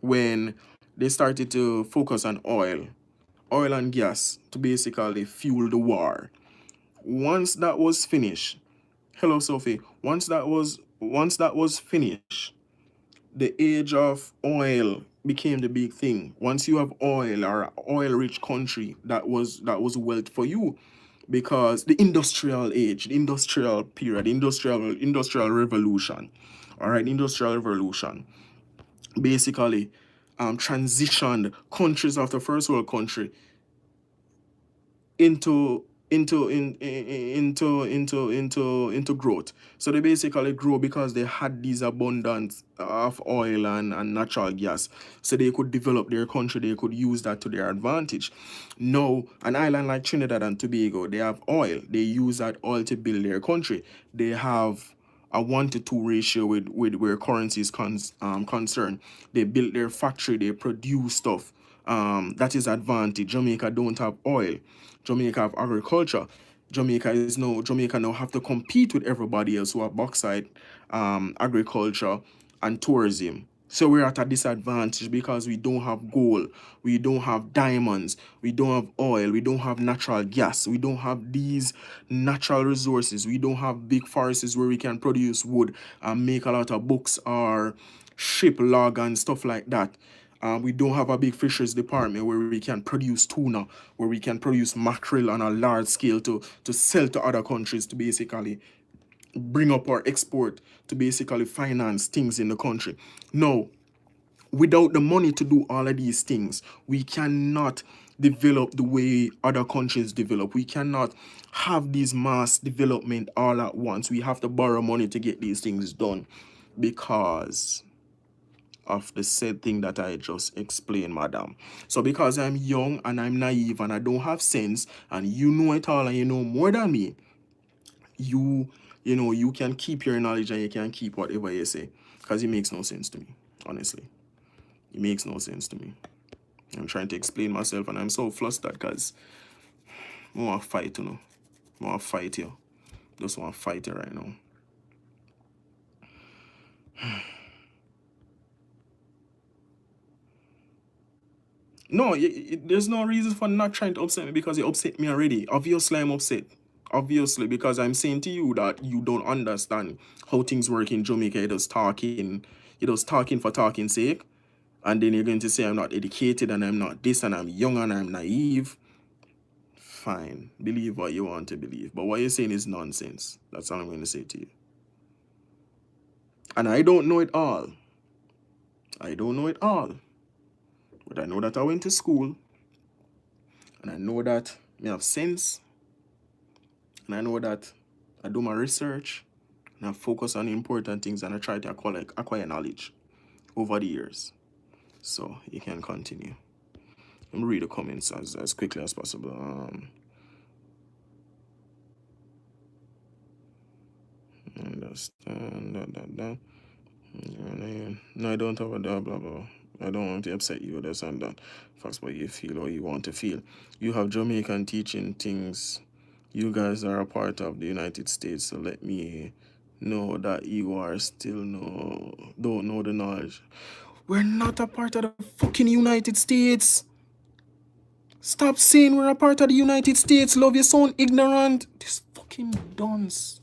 when they started to focus on oil and gas to basically fuel the war. Once that was finished, hello Sophie. Once that was finished, the age of oil became the big thing. Once you have oil or oil rich country, that was wealth for you. because the industrial age, the industrial period, the industrial revolution, all right, industrial revolution, basically transitioned countries of the first world country into into growth. So they basically grow because they had these abundance of oil and natural gas. So they could develop their country, they could use that to their advantage. Now, an island like Trinidad and Tobago, they have oil. They use that oil to build their country. They have a 1-to-2 ratio with where currency is concerned. They built their factory, they produce stuff. That is advantage. Jamaica don't have oil. Jamaica have agriculture. Jamaica now have to compete with everybody else who have bauxite, agriculture, and tourism. So we're at a disadvantage because we don't have gold, we don't have diamonds, we don't have oil, we don't have natural gas, we don't have these natural resources, we don't have big forests where we can produce wood and make a lot of books or ship log and stuff like that. We don't have a big fisheries department where we can produce tuna, where we can produce mackerel on a large scale to sell to other countries to basically bring up our export to basically finance things in the country. No, without the money to do all of these things, we cannot develop the way other countries develop. We cannot have these mass development all at once. We have to borrow money to get these things done because of the said thing that I just explained, madam. So because I'm young and I'm naive and I don't have sense and you know it all and you know more than me, you can keep your knowledge and you can keep whatever you say because it makes no sense to me, honestly. It makes no sense to me. I'm trying to explain myself and I'm so flustered because I want to fight, I want to fight you. Just want to fight you right now. No, there's no reason for not trying to upset me because you upset me already. Obviously, I'm upset. Obviously, because I'm saying to you that you don't understand how things work in Jamaica. You're just talking for talking's sake. And then you're going to say I'm not educated and I'm not this and I'm young and I'm naive. Fine. Believe what you want to believe. But what you're saying is nonsense. That's all I'm going to say to you. And I don't know it all. I don't know it all. But I know that I went to school. And I know that I have sense. And I know that I do my research. And I focus on important things and I try to acquire knowledge over the years. So you can continue. Let me read the comments as quickly as possible. Understand. No, I don't have a blah blah blah. I don't want to upset you, this and that. Facts what you feel or you want to feel. You have Jamaican teaching things. You guys are a part of the United States, so let me know that you are still don't know the knowledge. We're not a part of the fucking United States. Stop saying we're a part of the United States. Love, you sound ignorant. This fucking dunce.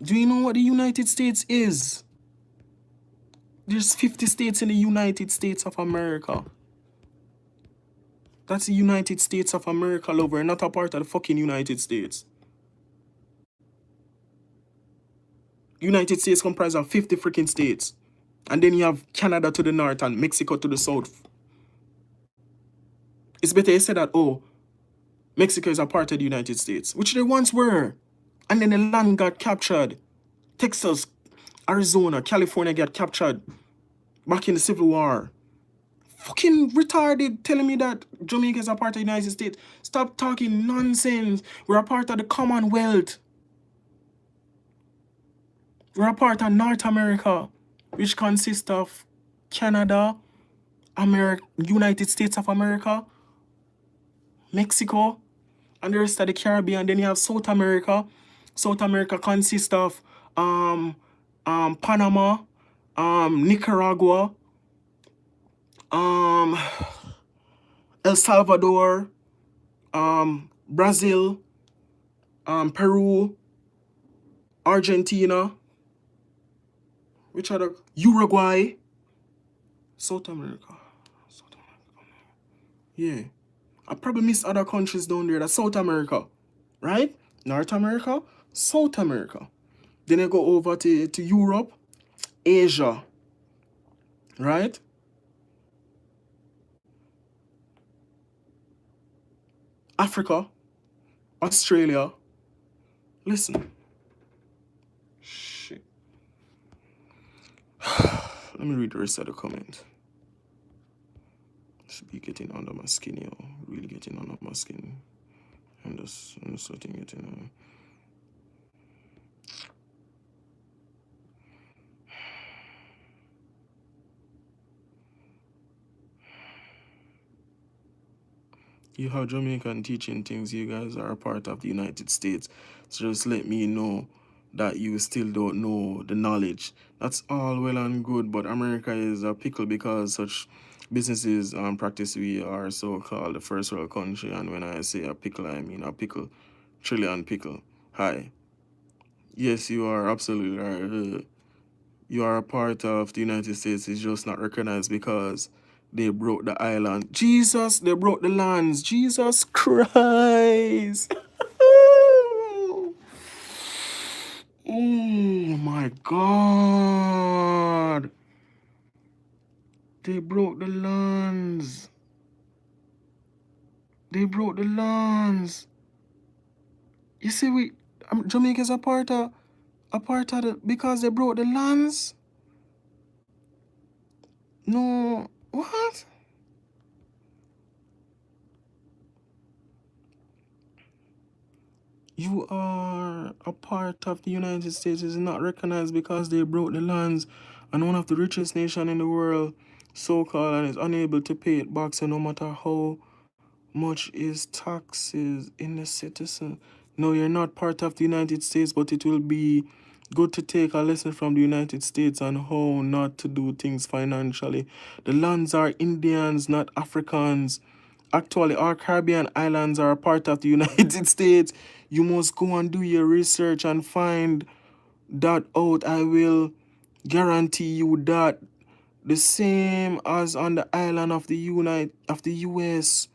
Do you know what the United States is? There's 50 states in the United States of America. That's the United States of America, love. We're not a part of the fucking United States. United States comprises of 50 freaking states. And then you have Canada to the north and Mexico to the south. It's better you say that, oh, Mexico is a part of the United States, which they once were. And then the land got captured. Texas, Arizona, California got captured back in the Civil War. Fucking retarded telling me that Jamaica is a part of the United States. Stop talking nonsense. We're a part of the Commonwealth. We're a part of North America, which consists of Canada, United States of America, Mexico, and the rest of the Caribbean. Then you have South America. South America consists of Panama, Nicaragua, El Salvador, Brazil, Peru, Argentina, which other? Uruguay, South America. Yeah. I probably miss other countries down there. That's South America. Right? North America, South America. Then I go over to Europe, Asia. Right? Africa, Australia. Listen. Shit. Let me read the rest of the comment. Should be getting under my skin, yo. Really getting under my skin. I'm just letting it, you know. You have Jamaican teaching things. You guys are a part of the United States. So just let me know that you still don't know the knowledge. That's all well and good, but America is a pickle because such businesses practice we are so-called the first world country. And when I say a pickle, I mean a pickle. Trillion pickle. Hi. Yes, you are absolutely right. You are a part of the United States. It's just not recognized because they broke the island. Jesus, they broke the lands. Jesus Christ. Oh my God. They broke the lands. They broke the lands. You see, Jamaica's a part of the, because they broke the lands. No, what? You are a part of the United States is not recognized because they broke the lands, and one of the richest nation in the world, so-called, and is unable to pay it back. So no matter how much is taxes in the citizen. No, you're not part of the United States, but it will be good to take a lesson from the United States on how not to do things financially. The lands are Indians, not Africans. Actually, our Caribbean islands are a part of the United States. You must go and do your research and find that out. I will guarantee you that the same as on the island of the US.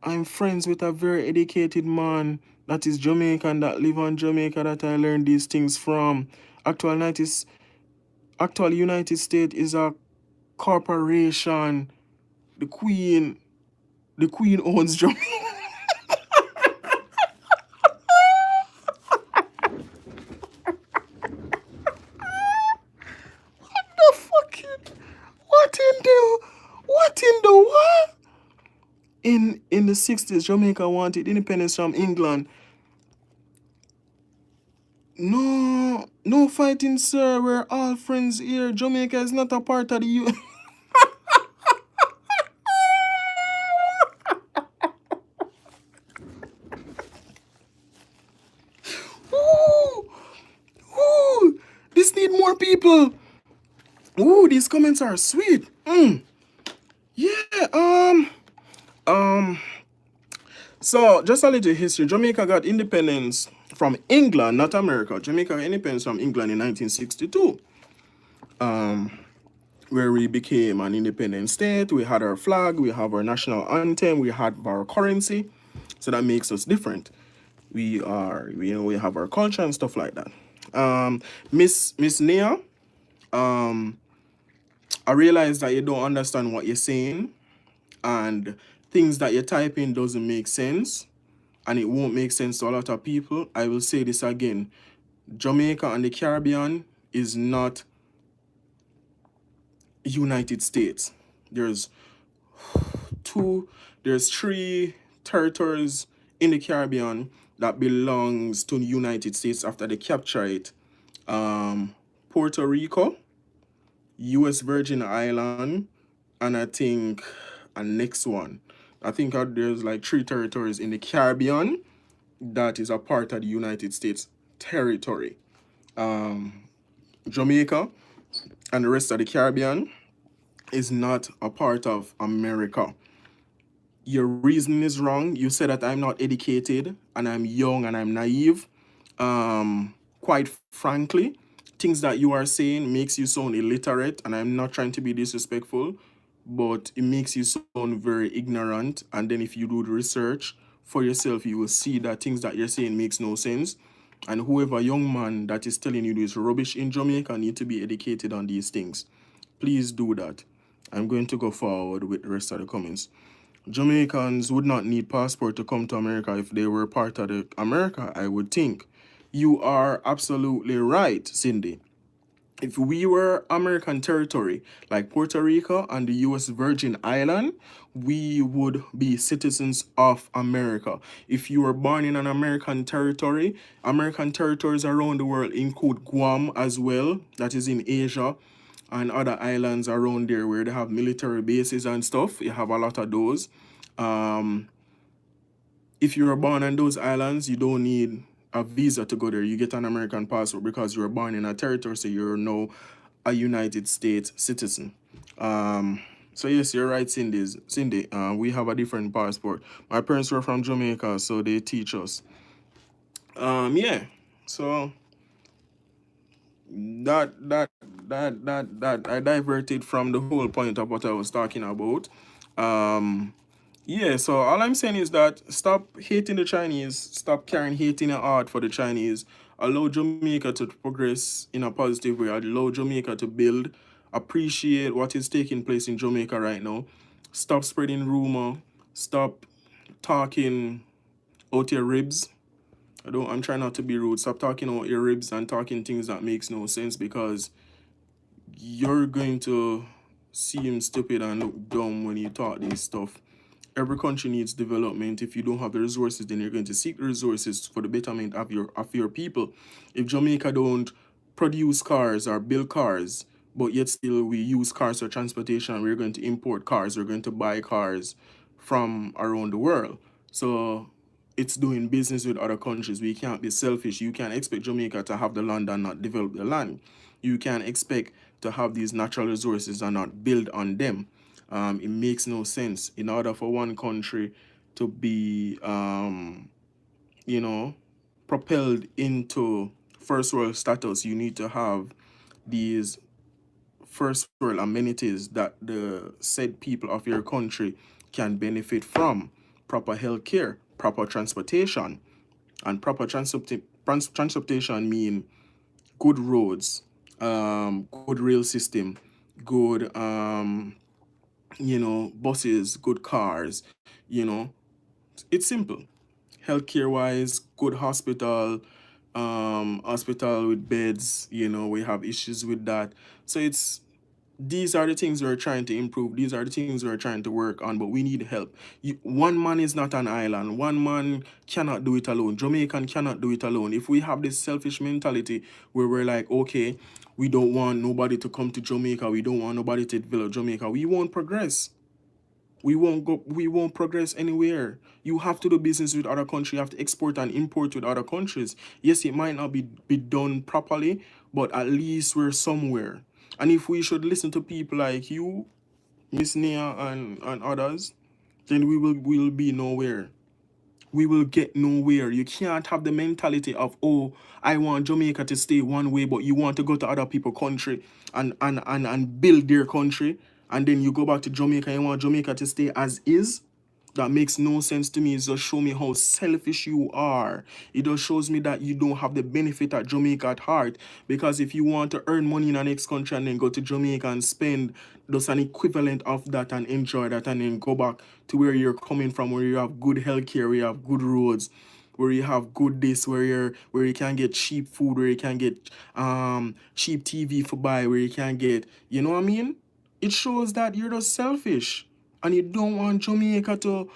I'm friends with a very educated man that is Jamaican, that live on Jamaica, that I learned these things from. Actual United States is a corporation. The Queen owns Jamaica. The fucking what in the what? In the 60s, Jamaica wanted independence from England. No fighting, sir. We're all friends here. Jamaica is not a part of the U. Ooh, ooh, this need more people. Ooh, these comments are sweet. Yeah. So just a little history. Jamaica got independence from England, not America. Jamaica got independence from England in 1962. Where we became an independent state. We had our flag, we have our national anthem, we had our currency. So that makes us different. We have our culture and stuff like that. Miss Nia, I realize that you don't understand what you're saying, and things that you're typing doesn't make sense, and it won't make sense to a lot of people. I will say this again. Jamaica and the Caribbean is not United States. There's three territories in the Caribbean that belongs to the United States after they capture it. Puerto Rico, U.S. Virgin Island, and I think a next one. I think there's like three territories in the Caribbean that is a part of the United States territory. Jamaica and the rest of the Caribbean is not a part of America. Your reasoning is wrong. You said that I'm not educated and I'm young and I'm naive. Quite frankly, things that you are saying makes you sound illiterate, and I'm not trying to be disrespectful, but it makes you sound very ignorant. And then if you do the research for yourself, you will see that things that you're saying makes no sense. And whoever young man that is telling you this rubbish in Jamaica need to be educated on these things. Please do that. I'm going to go forward with the rest of the comments. Jamaicans would not need passport to come to America if they were part of the America, I would think. You are absolutely right, Cindy. If we were American territory, like Puerto Rico and the US Virgin Island, we would be citizens of America. If you were born in an American territories around the world include Guam as well, that is in Asia, and other islands around there where they have military bases and stuff. You have a lot of those. Um, if you were born on those islands, you don't need a visa to go there. You get an American passport because you were born in a territory, so you're now a United States citizen. So yes, you're right, Cindy. We have a different passport. My parents were from Jamaica, so they teach us. Yeah. So that I diverted from the whole point of what I was talking about. Um, yeah, so all I'm saying is that stop hating the Chinese, stop carrying hate in your heart for the Chinese. Allow Jamaica to progress in a positive way. Allow Jamaica to build. Appreciate what is taking place in Jamaica right now. Stop spreading rumor. Stop talking out your ribs. I'm trying not to be rude. Stop talking out your ribs and talking things that makes no sense, because you're going to seem stupid and look dumb when you talk this stuff. Every country needs development. If you don't have the resources, then you're going to seek the resources for the betterment of your people. If Jamaica don't produce cars or build cars, but yet still we use cars for transportation, we're going to import cars, we're going to buy cars from around the world. So it's doing business with other countries. We can't be selfish. You can't expect Jamaica to have the land and not develop the land. You can't expect to have these natural resources and not build on them. It makes no sense. In order for one country to be, propelled into first world status, you need to have these first world amenities that the said people of your country can benefit from. Proper healthcare, proper transportation, and proper transportation mean good roads, good rail system, good buses, good cars. You know, it's simple. Healthcare wise, good hospital with beds. We have issues with that. So these are the things we're trying to improve. These are the things we're trying to work on, but we need help. One man is not an island. One man cannot do it alone. Jamaican cannot do it alone. If we have this selfish mentality where we're like, okay, we don't want nobody to come to Jamaica, we don't want nobody to develop Jamaica, we won't progress. We won't progress anywhere. You have to do business with other countries. You have to export and import with other countries. Yes, it might not be done properly, but at least we're somewhere. And if we should listen to people like you, Miss Nia, and others, then we'll be nowhere. We will get nowhere. You can't have the mentality of, oh, I want Jamaica to stay one way, but you want to go to other people's country and build their country, and then you go back to Jamaica and you want Jamaica to stay as is. That makes no sense to me. It just show me how selfish you are. It just shows me that you don't have the benefit at Jamaica at heart. Because if you want to earn money in the next country and then go to Jamaica and spend just an equivalent of that and enjoy that and then go back to where you're coming from, where you have good healthcare, where you have good roads, where you have good this, where you can get cheap food, where you can get cheap TV for buy, where you can get, you know what I mean? It shows that you're just selfish and you don't want Jamaica to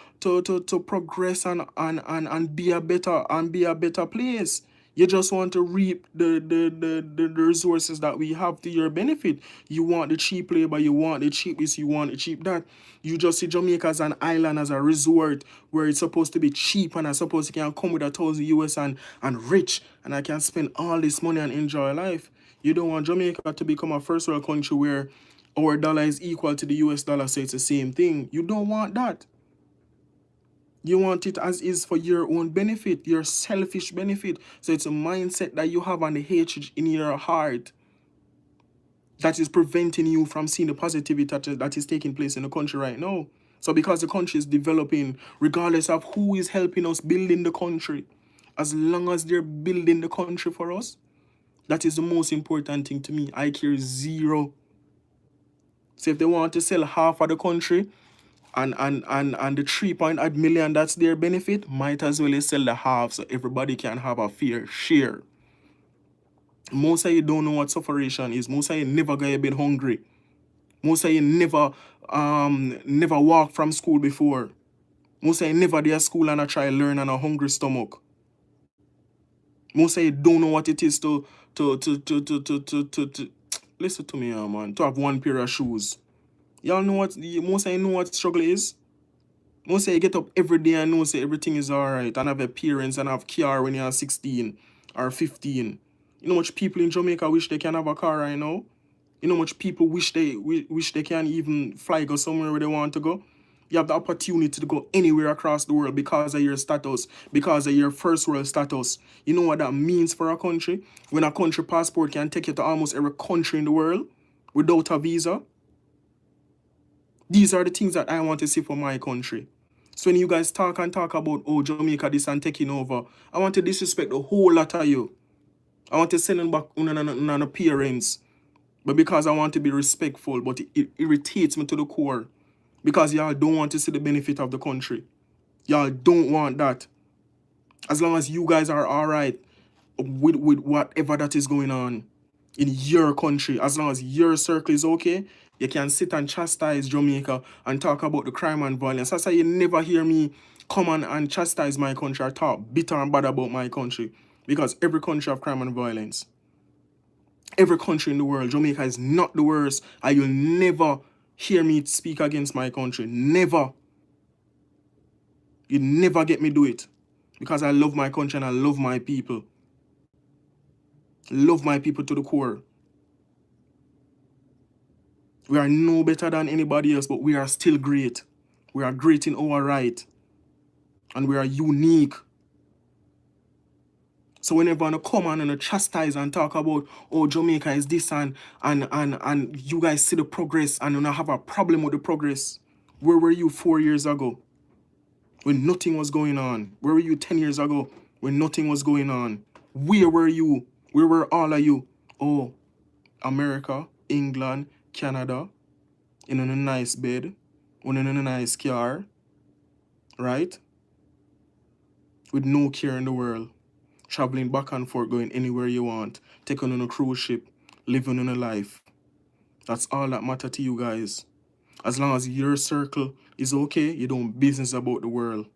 progress and be a better place. You just want to reap the resources that we have to your benefit. You want the cheap labor, you want the cheap this, you want the cheap that. You just see Jamaica as an island, as a resort where it's supposed to be cheap and I suppose you can come with 1,000 US and rich and I can spend all this money and enjoy life. You don't want Jamaica to become a first world country where our dollar is equal to the US dollar, so it's the same thing. You don't want that. You want it as is for your own benefit, your selfish benefit. So it's a mindset that you have and the hatred in your heart. that is preventing you from seeing the positivity that is taking place in the country right now. So because the country is developing, regardless of who is helping us building the country, as long as they're building the country for us, that is the most important thing to me. I care zero. So if they want to sell half of the country and the 3.8 million that's their benefit, might as well sell the half so everybody can have a fair share. Most of you don't know what sufferation is. Most of you never got a bit hungry. Most of you never walked from school before. Most of you never did school and I try learn on a hungry stomach. Most of you don't know what it is to listen to me, man. To have one pair of shoes. Y'all know what most of you know what struggle is? Most of you get up every day and know say everything is alright and have a parents and have car when you're 16 or 15. You know much people in Jamaica wish they can have a car right now? You know much people wish they can even fly go somewhere where they want to go? You have the opportunity to go anywhere across the world because of your status, because of your first world status. You know what that means for a country? When a country passport can take you to almost every country in the world without a visa. These are the things that I want to see for my country. So when you guys talk about, oh, Jamaica this and taking over, I want to disrespect the whole lot of you. I want to send them back on an appearance. But because I want to be respectful, but it irritates me to the core. Because y'all don't want to see the benefit of the country. Y'all don't want that. As long as you guys are alright with whatever that is going on in your country, as long as your circle is okay, you can sit and chastise Jamaica and talk about the crime and violence. That's why you never hear me come on and chastise my country or talk bitter and bad about my country. Because every country have crime and violence. Every country in the world, Jamaica is not the worst. And you'll never hear me speak against my country. Never. You never get me do it. Because I love my country and I love my people. Love my people to the core. We are no better than anybody else, but we are still great. We are great in our right. And we are unique. So whenever I come on and chastise and talk about, oh, Jamaica is this and you guys see the progress and you have a problem with the progress. Where were you 4 years ago when nothing was going on? Where were you 10 years ago when nothing was going on? Where were you? Where were all of you? Oh, America, England, Canada, in a nice bed, in a nice car, right? With no care in the world. Traveling back and forth, going anywhere you want, taking on a cruise ship, living in a life. That's all that matters to you guys. As long as your circle is okay, you don't business about the world.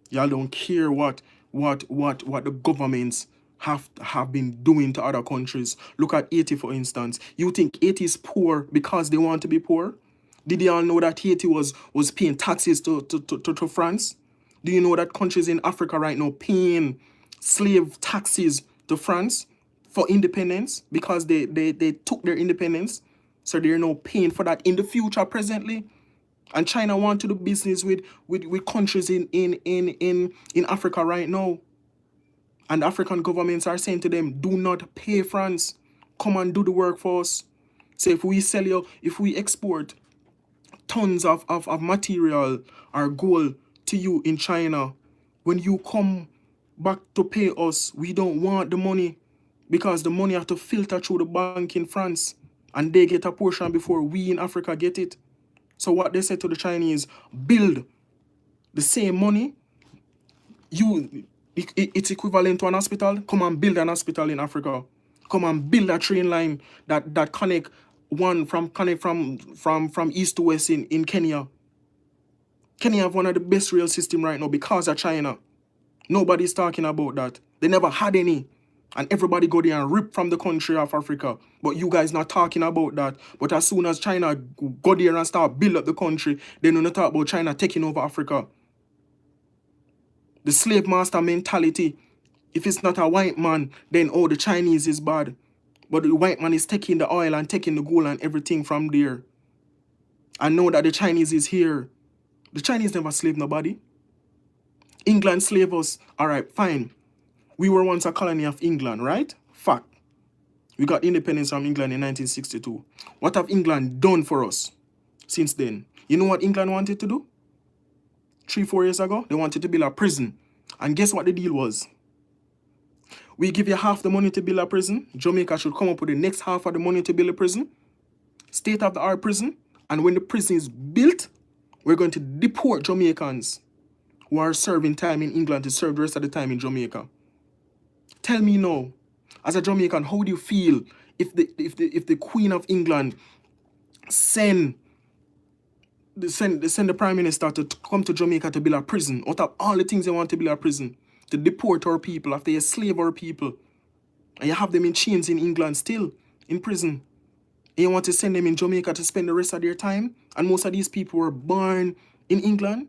Y'all don't care what the governments have been doing to other countries. Look at Haiti, for instance. You think Haiti is poor because they want to be poor? Did y'all know that Haiti was paying taxes to France? Do you know that countries in Africa right now paying slave taxes to France for independence because they took their independence? So they're now paying for that in the future presently. And China want to do business with countries in Africa right now. And African governments are saying to them, do not pay France. Come and do the work for us. So if we export tons of material or gold to you in China, when you come back to pay us, we don't want the money because the money have to filter through the bank in France and they get a portion before we in Africa get it. So what they said to the Chinese, build the same money, it's equivalent to an hospital. Come and build an hospital in Africa. Come and build a train line that connect from east to west in Kenya. Kenya have one of the best rail system right now because of China. Nobody's talking about that. They never had any. And everybody go there and rip from the country of Africa. But you guys not talking about that. But as soon as China go there and start build up the country, they don't talk about China taking over Africa. The slave master mentality. If it's not a white man, then oh, the Chinese is bad. But the white man is taking the oil and taking the gold and everything from there. I know that the Chinese is here. The Chinese never slaved nobody. England slaved us. All right, fine. We were once a colony of England, right? Fact. We got independence from England in 1962. What have England done for us since then? You know what England wanted to do? 3-4 years ago, they wanted to build a prison. And guess what the deal was? We give you half the money to build a prison. Jamaica should come up with the next half of the money to build a prison. State-of-the-art prison. And when the prison is built, we're going to deport Jamaicans who are serving time in England to serve the rest of the time in Jamaica. Tell me now, as a Jamaican, how do you feel if the Queen of England send the Prime Minister to come to Jamaica to build a prison, out of all the things they want to build a prison, to deport our people after you slave our people, and you have them in chains in England still, in prison, and you want to send them in Jamaica to spend the rest of their time, and most of these people were born in England,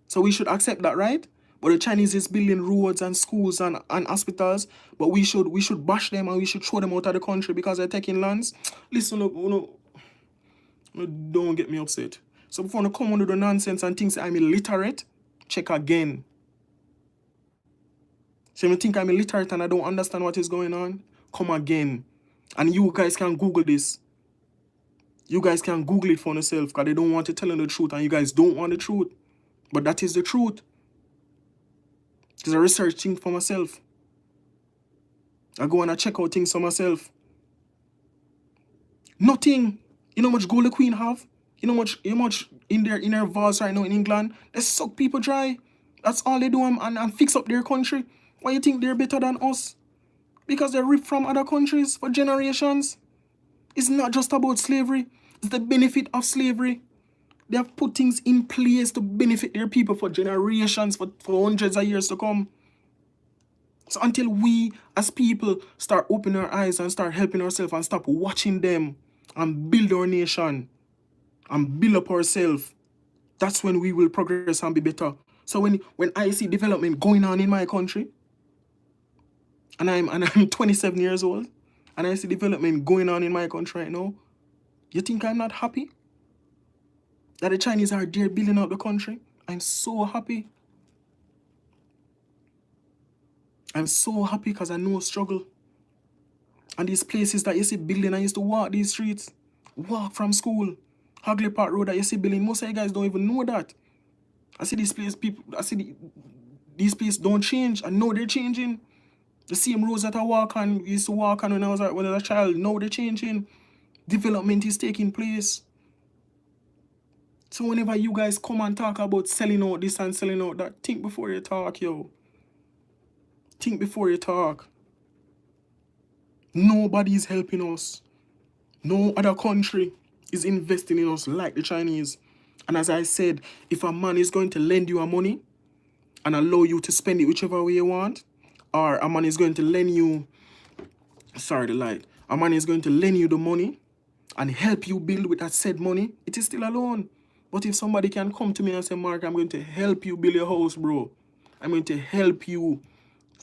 so we should accept that, right? But the Chinese is building roads and schools and hospitals, but we should bash them and we should throw them out of the country because they're taking lands. Listen, don't get me upset. So before I come under the nonsense and think I'm illiterate, check again. So you think I'm illiterate and I don't understand what is going on? Come again. And you guys can Google this. You guys can Google it for yourself because they don't want to tell you the truth and you guys don't want the truth. But that is the truth. Because I research things for myself. I go and I check out things for myself. Nothing. You know how much gold the Queen have? You know how much in their vaults right now in England? They suck people dry. That's all they do and fix up their country. Why you think they're better than us? Because they're ripped from other countries for generations. It's not just about slavery. It's the benefit of slavery. They have put things in place to benefit their people for generations, for hundreds of years to come. So until we as people start opening our eyes and start helping ourselves and stop watching them and build our nation and build up ourselves, that's when we will progress and be better. So when I see development going on in my country, and I'm 27 years old, and I see development going on in my country right now, you think I'm not happy that the Chinese are there building up the country? I'm so happy. I'm so happy because I know struggle. And these places that you see building, I used to walk these streets, walk from school, Hagley Park Road that you see building. Most of you guys don't even know that. I see these places, these places don't change. I know they're changing. The same roads that I used to walk on when I was a child, now they're changing. Development is taking place. So whenever you guys come and talk about selling out this and selling out that, think before you talk, yo. Think before you talk. Nobody's helping us. No other country is investing in us like the Chinese. And as I said, if a man is going to lend you a money and allow you to spend it whichever way you want, or a man is going to lend you, a man is going to lend you the money and help you build with that said money, it is still a loan. But if somebody can come to me and say, Mark, I'm going to help you build your house, bro. I'm going to help you.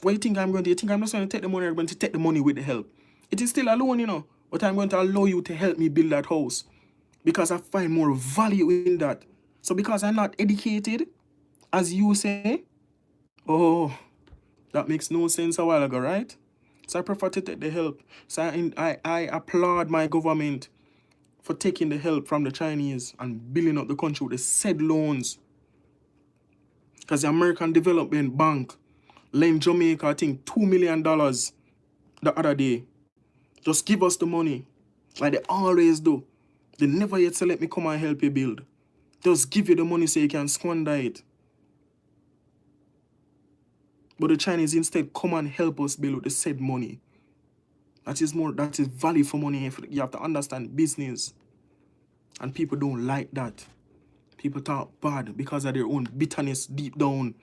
What do you think I'm going to do? You think I'm just going to take the money? I'm going to take the money with the help. It is still a loan, you know. But I'm going to allow you to help me build that house because I find more value in that. So because I'm not educated, as you say, oh, that makes no sense a while ago, right? So I prefer to take the help. So I applaud my government for taking the help from the Chinese and building up the country with the said loans. Because the American Development Bank lent Jamaica, I think, $2 million the other day. Just give us the money, like they always do. They never yet say, let me come and help you build. Just give you the money so you can squander it. But the Chinese instead come and help us build with the said money. That is value for money. You have to understand business. And people don't like that. People talk bad because of their own bitterness deep down.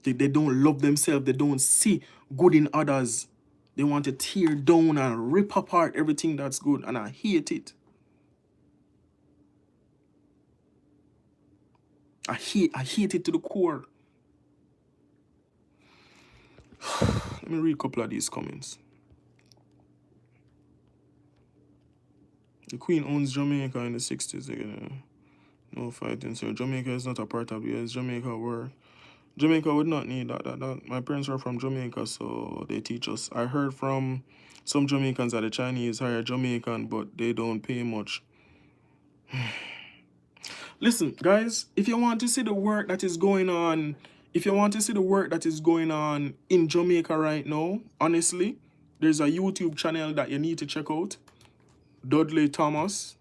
They don't love themselves. They don't see good in others. They want to tear down and rip apart everything that's good. And I hate it. I hate it to the core. Let me read a couple of these comments. The Queen owns Jamaica in the 60s. No fighting. So Jamaica is not a part of the US. Jamaica were Jamaica would not need that. My parents were from Jamaica, so they teach us. I heard from some Jamaicans that the Chinese hire Jamaican, but they don't pay much. Listen, guys, if you want to see the work that is going on, if you want to see the work that is going on in Jamaica right now, honestly, there's a YouTube channel that you need to check out. Dudley Thompson.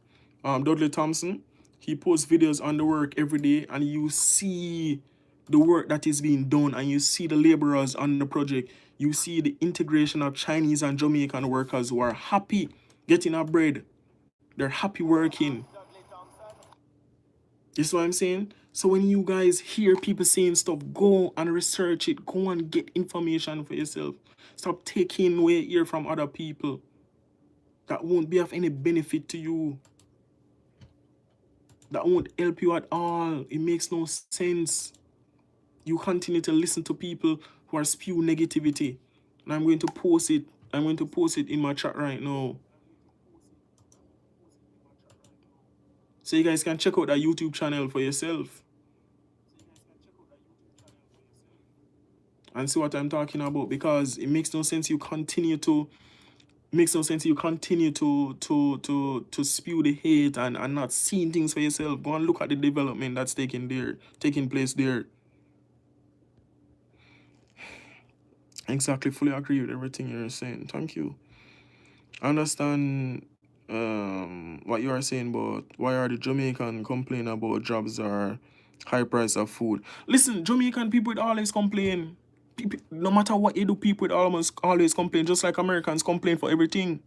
He posts videos on the work every day, and you see the work that is being done, and you see the laborers on the project. You see the integration of Chinese and Jamaican workers who are happy getting a bread. They're happy working. You see what I'm saying? So when you guys hear people saying stuff, go and research it. Go and get information for yourself. Stop taking away ear from other people. That won't be of any benefit to you. That won't help you at all. It makes no sense. You continue to listen to people who are spew negativity. And I'm going to post it. I'm going to post it in my chat right now. So you guys can check out that YouTube channel for yourself. And see what I'm talking about, because it makes no sense you continue to spew the hate and not seeing things for yourself. Go and look at the development that's taking place there. Exactly, fully agree with everything you're saying. Thank you. I understand what you are saying, but why are the Jamaican complaining about jobs or high price of food? Listen, Jamaican people would always complain. People, no matter what you do, people would always complain, just like Americans complain for everything.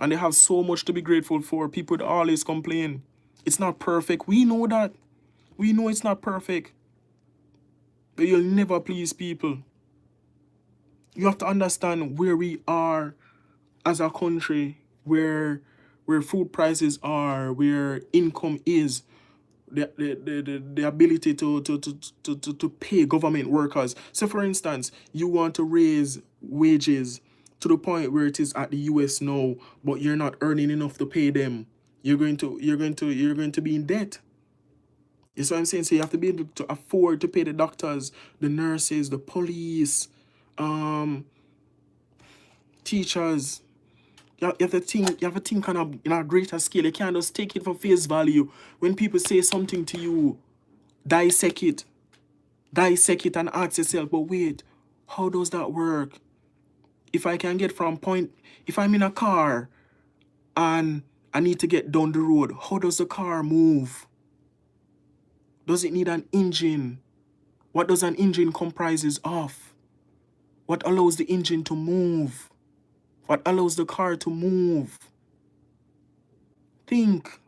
And they have so much to be grateful for. People would always complain. It's not perfect. We know that. We know it's not perfect. But you'll never please people. You have to understand where we are as a country, where food prices are, where income is, the ability to pay government workers. So for instance, you want to raise wages to the point where it is at the US now, but you're not earning enough to pay them. You're going to be in debt. You see what I'm saying? So you have to be able to afford to pay the doctors, the nurses, the police, teachers. You have to think on a greater scale. You can't just take it for face value. When people say something to you, dissect it. Dissect it and ask yourself, but wait, how does that work? If I can get from point, if I'm in a car and I need to get down the road, how does the car move? Does it need an engine? What does an engine comprises of? What allows the engine to move? What allows the car to move? Think.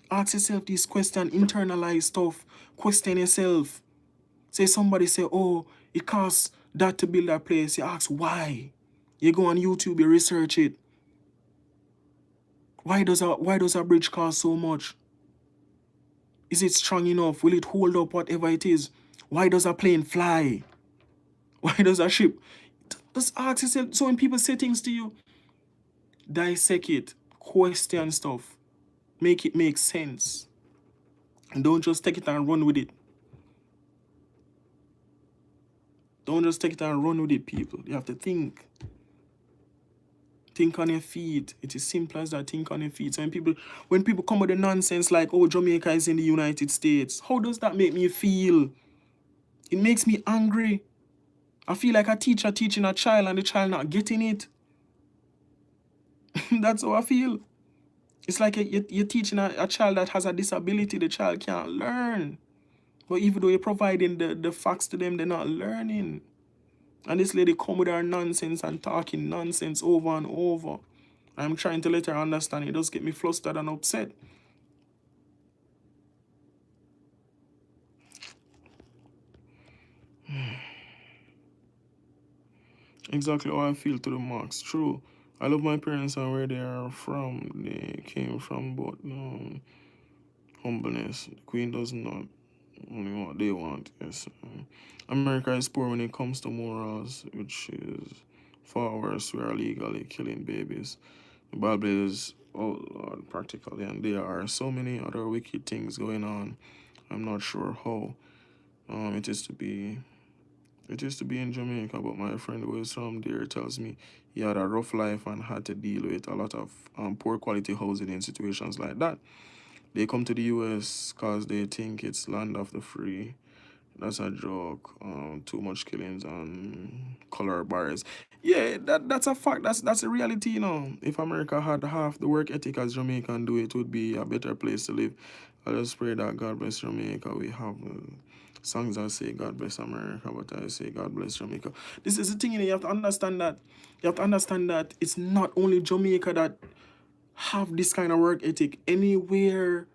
Ask yourself these questions, internalize stuff, question yourself. Say somebody say, oh, it costs that to build that place. You ask why. You go on YouTube, you research it. Why does a bridge cost so much? Is it strong enough? Will it hold up whatever it is? Why does a plane fly? Why does a ship? Just ask yourself. So when people say things to you, dissect it, question stuff, make it make sense. And don't just take it and run with it. Don't just take it and run with it, people. You have to think. Think on your feet. It is simple as that. Think on your feet. So when people come with the nonsense like, oh, Jamaica is in the United States, how does that make me feel? It makes me angry. I feel like a teacher teaching a child and the child not getting it. That's how I feel. It's like you're teaching a child that has a disability. The child can't learn. But even though you're providing the facts to them, they're not learning. And this lady come with her nonsense and talking nonsense over and over. I'm trying to let her understand. It does get me flustered and upset. Exactly how I feel to the max. True. I love my parents and where they are from. They came from, but humbleness. The Queen does not only what they want. Yes. America is poor when it comes to morals, which is far worse. We are legally killing babies. The Bible is, oh Lord, practically, and there are so many other wicked things going on. I'm not sure how. It is to be in Jamaica, but my friend who is from there tells me he had a rough life and had to deal with a lot of poor quality housing in situations like that. They come to the US because they think it's land of the free. That's a joke. Too much killings and color bars. Yeah, that's a fact. That's a reality, you know. If America had half the work ethic as Jamaica do, it would be a better place to live. I just pray that God bless Jamaica. We have songs that say God bless America, but I say God bless Jamaica. This is the thing, you know, you have to understand that. You have to understand that it's not only Jamaica that have this kind of work ethic. Anywhere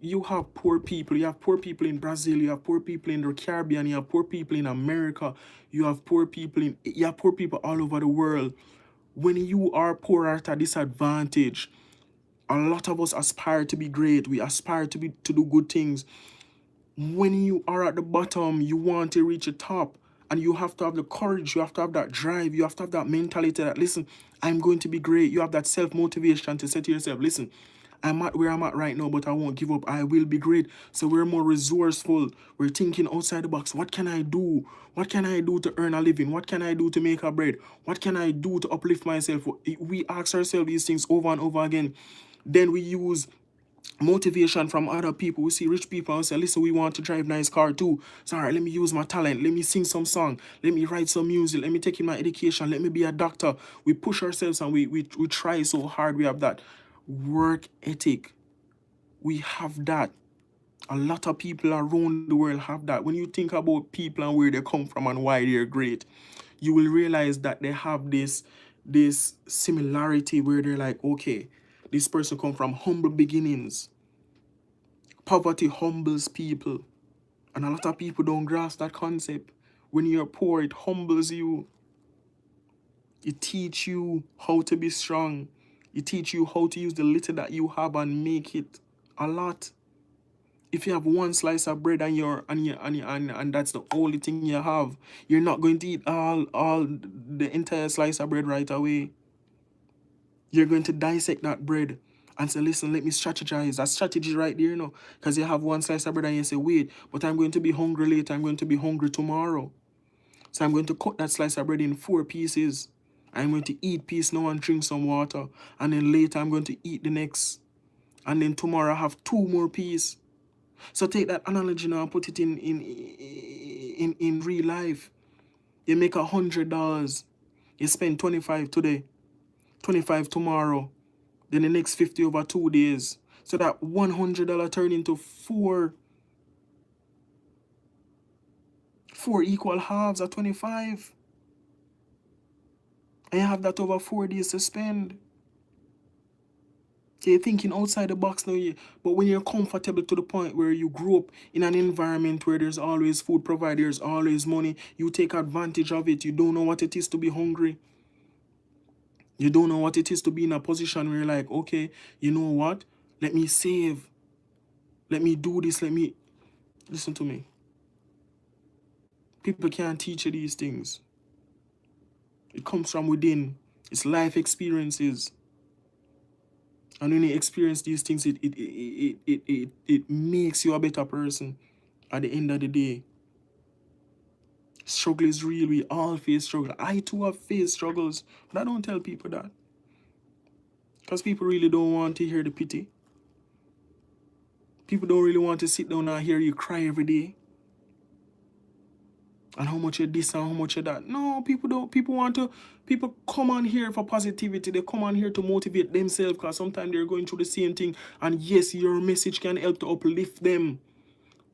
you have poor people. You have poor people in Brazil. You have poor people in the Caribbean. You have poor people in America. You have poor people all over the world. When you are poor at a disadvantage, a lot of us aspire to be great. We aspire to do good things. When you are at the bottom, you want to reach the top. And you have to have the courage, you have to have that drive, you have to have that mentality that, listen, I'm going to be great. You have that self-motivation to say to yourself, listen, I'm at where I'm at right now, but I won't give up. I will be great. So we're more resourceful. We're thinking outside the box. What can I do? What can I do to earn a living? What can I do to make a bread? What can I do to uplift myself? We ask ourselves these things over and over again. Then we use motivation from other people. We see rich people and say, listen, we want to drive nice car too. So all right, let me use my talent. Let me sing some song. Let me write some music. Let me take in my education. Let me be a doctor. We push ourselves and we try so hard. We have that work ethic. We have that. A lot of people around the world have that. When you think about people and where they come from and why they're great, you will realize that they have this similarity where they're like, okay, this person come from humble beginnings. Poverty humbles people. And a lot of people don't grasp that concept. When you're poor, it humbles you. It teaches you how to be strong. It teaches you how to use the little that you have and make it a lot. If you have one slice of bread and that's the only thing you have, you're not going to eat all the entire slice of bread right away. You're going to dissect that bread and say, listen, let me strategize. That strategy right there, you know, because you have one slice of bread and you say, wait, but I'm going to be hungry later. I'm going to be hungry tomorrow. So I'm going to cut that slice of bread in 4 pieces. I'm going to eat piece now and drink some water. And then later I'm going to eat the next. And then tomorrow I have 2 more pieces. So take that analogy now and put it in real life. You make $100. You spend 25 today, 25 tomorrow, then the next 50 over 2 days. So that $100 turn into four equal halves at 25. And you have that over 4 days to spend. So you're thinking outside the box now, but when you're comfortable to the point where you grew up in an environment where there's always food provided, there's always money, you take advantage of it. You don't know what it is to be hungry. You don't know what it is to be in a position where you're like, okay, you know what? Let me save. Let me do this. Let me... Listen to me. People can't teach you these things. It comes from within. It's life experiences. And when you experience these things, it makes you a better person at the end of the day. Struggle is real. We all face struggle. I too have faced struggles, but I don't tell people that. Because people really don't want to hear the pity. People don't really want to sit down and hear you cry every day. And how much you this and how much you that. No, people don't. People come on here for positivity. They come on here to motivate themselves because sometimes they're going through the same thing. And yes, your message can help to uplift them.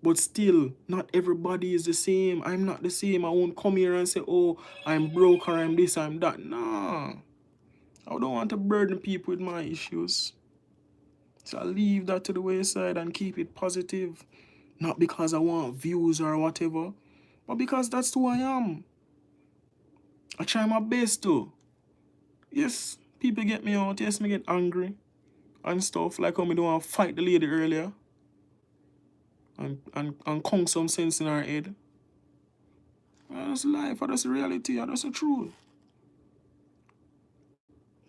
But still, not everybody is the same. I'm not the same. I won't come here and say, oh, I'm broke or I'm this, I'm that. Nah. I don't want to burden people with my issues. So I leave that to the wayside and keep it positive. Not because I want views or whatever, but because that's who I am. I try my best to. Yes, people get me out. Yes, me get angry and stuff. Like how me don't want to fight the lady earlier. And conk some sense in her head. That's life. That's reality. That's the truth.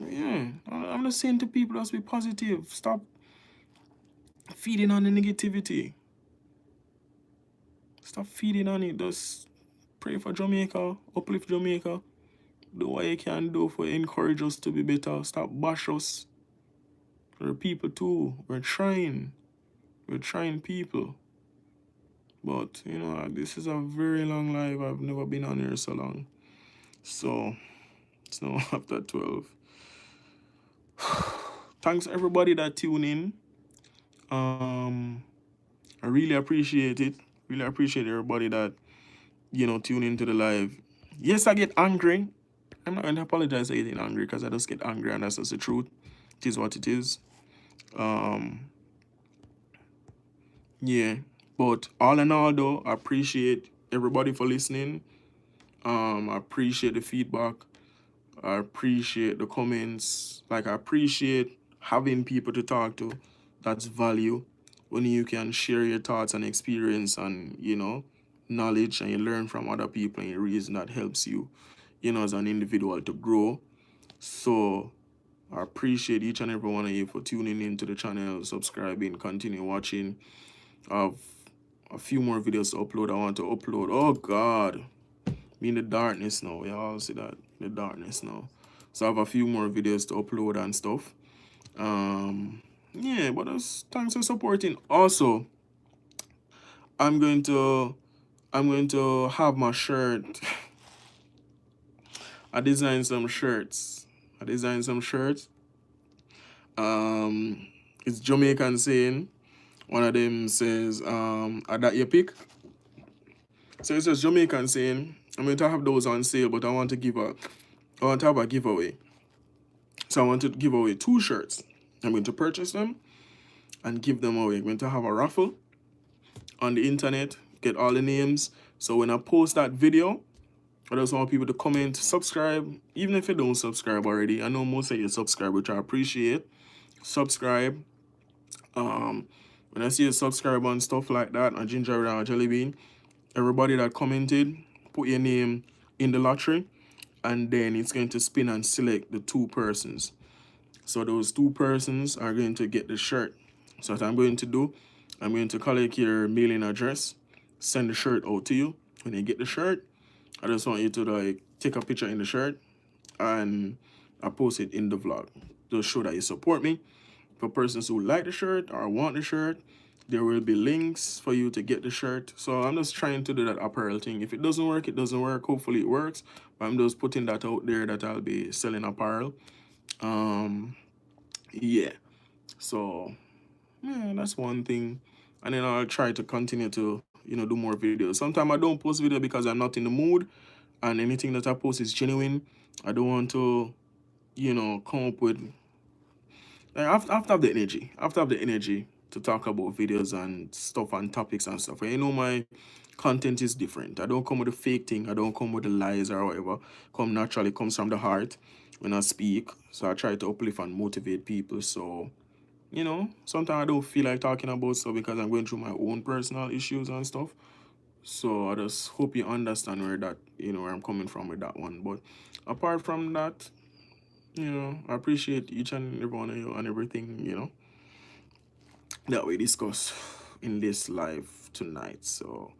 Yeah. I'm just saying to people, just be positive. Stop feeding on the negativity. Stop feeding on it. Just pray for Jamaica, uplift Jamaica. Do what you can do for encourage us to be better. Stop bash us. We're people too. We're trying. We're trying people. But, you know, this is a very long life. I've never been on here so long. So, it's now after 12. Thanks everybody that tuned in. I really appreciate it. Really appreciate everybody that, you know, tune into the live. Yes, I get angry. I'm not going to apologize for getting angry because I just get angry and that's just the truth. It is what it is. Yeah. But all in all, though, I appreciate everybody for listening. I appreciate the feedback. I appreciate the comments. Like, I appreciate having people to talk to. That's value. When you can share your thoughts and experience and, you know, knowledge, and you learn from other people and you reason that helps you, you know, as an individual to grow. So I appreciate each and every one of you for tuning into the channel, subscribing, continue watching. I have a few more videos to upload. I want to upload. Oh God, me in the darkness now. You all see that, the darkness now. So I have a few more videos to upload and stuff. Yeah, but thanks for supporting. Also, I'm going to have my shirt. I designed some shirts. It's Jamaican saying. One of them says, "Are that your pick?" So it says Jamaican saying. I'm going to have those on sale, but I want to have a giveaway. So I want to give away 2 shirts. I'm going to purchase them and give them away. I'm going to have a raffle on the internet, get all the names. So when I post that video, I just want people to comment, subscribe, even if you don't subscribe already. I know most of you subscribe, which I appreciate. Subscribe. When I see a subscribe and stuff like that, a ginger and a jelly bean, everybody that commented, put your name in the lottery, and then it's going to spin and select the 2 persons. So those 2 persons are going to get the shirt. So what I'm going to do, I'm going to collect your mailing address, send the shirt out to you. When you get the shirt, I just want you to like take a picture in the shirt and I post it in the vlog. Just show that you support me. For persons who like the shirt or want the shirt, there will be links for you to get the shirt. So I'm just trying to do that apparel thing. If it doesn't work, it doesn't work. Hopefully it works. But I'm just putting that out there that I'll be selling apparel. Yeah. So yeah, that's one thing. And then I'll try to continue to, you know, do more videos. Sometimes I don't post video because I'm not in the mood. And anything that I post is genuine. I don't want to, you know, come up with... I have to have the energy. I have to have the energy to talk about videos and stuff and topics and stuff. And you know, my content is different. I don't come with a fake thing. I don't come with the lies or whatever. Come naturally, comes from the heart when I speak. So I try to uplift and motivate people. So, you know, sometimes I don't feel like talking about stuff because I'm going through my own personal issues and stuff. So I just hope you understand where that, you know, where I'm coming from with that one. But apart from that, you know, I appreciate each and every one of you and everything, you know, that we discuss in this live tonight. So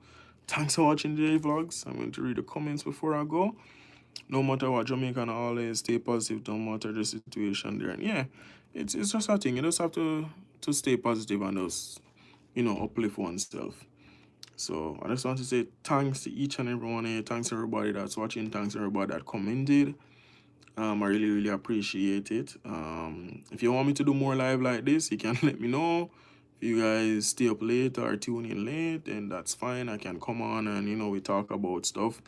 thanks for watching the vlogs. I'm going to read the comments before I go. No matter what, Jamaican always stay positive no matter the situation there. And yeah, it's just a thing. You just have to stay positive and just, you know, uplift oneself. So I just want to say thanks to each and every one of you. Thanks to everybody that's watching. Thanks to everybody that commented. I really appreciate it. If you want me to do more live like this, you can let me know. If you guys stay up late or tune in late, then that's fine. I can come on and, you know, we talk about stuff,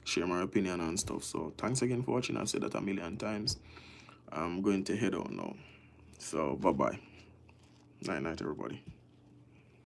share my opinion and stuff. So thanks again for watching. I've said that a million times. I'm going to head out now. So bye-bye. Night, everybody.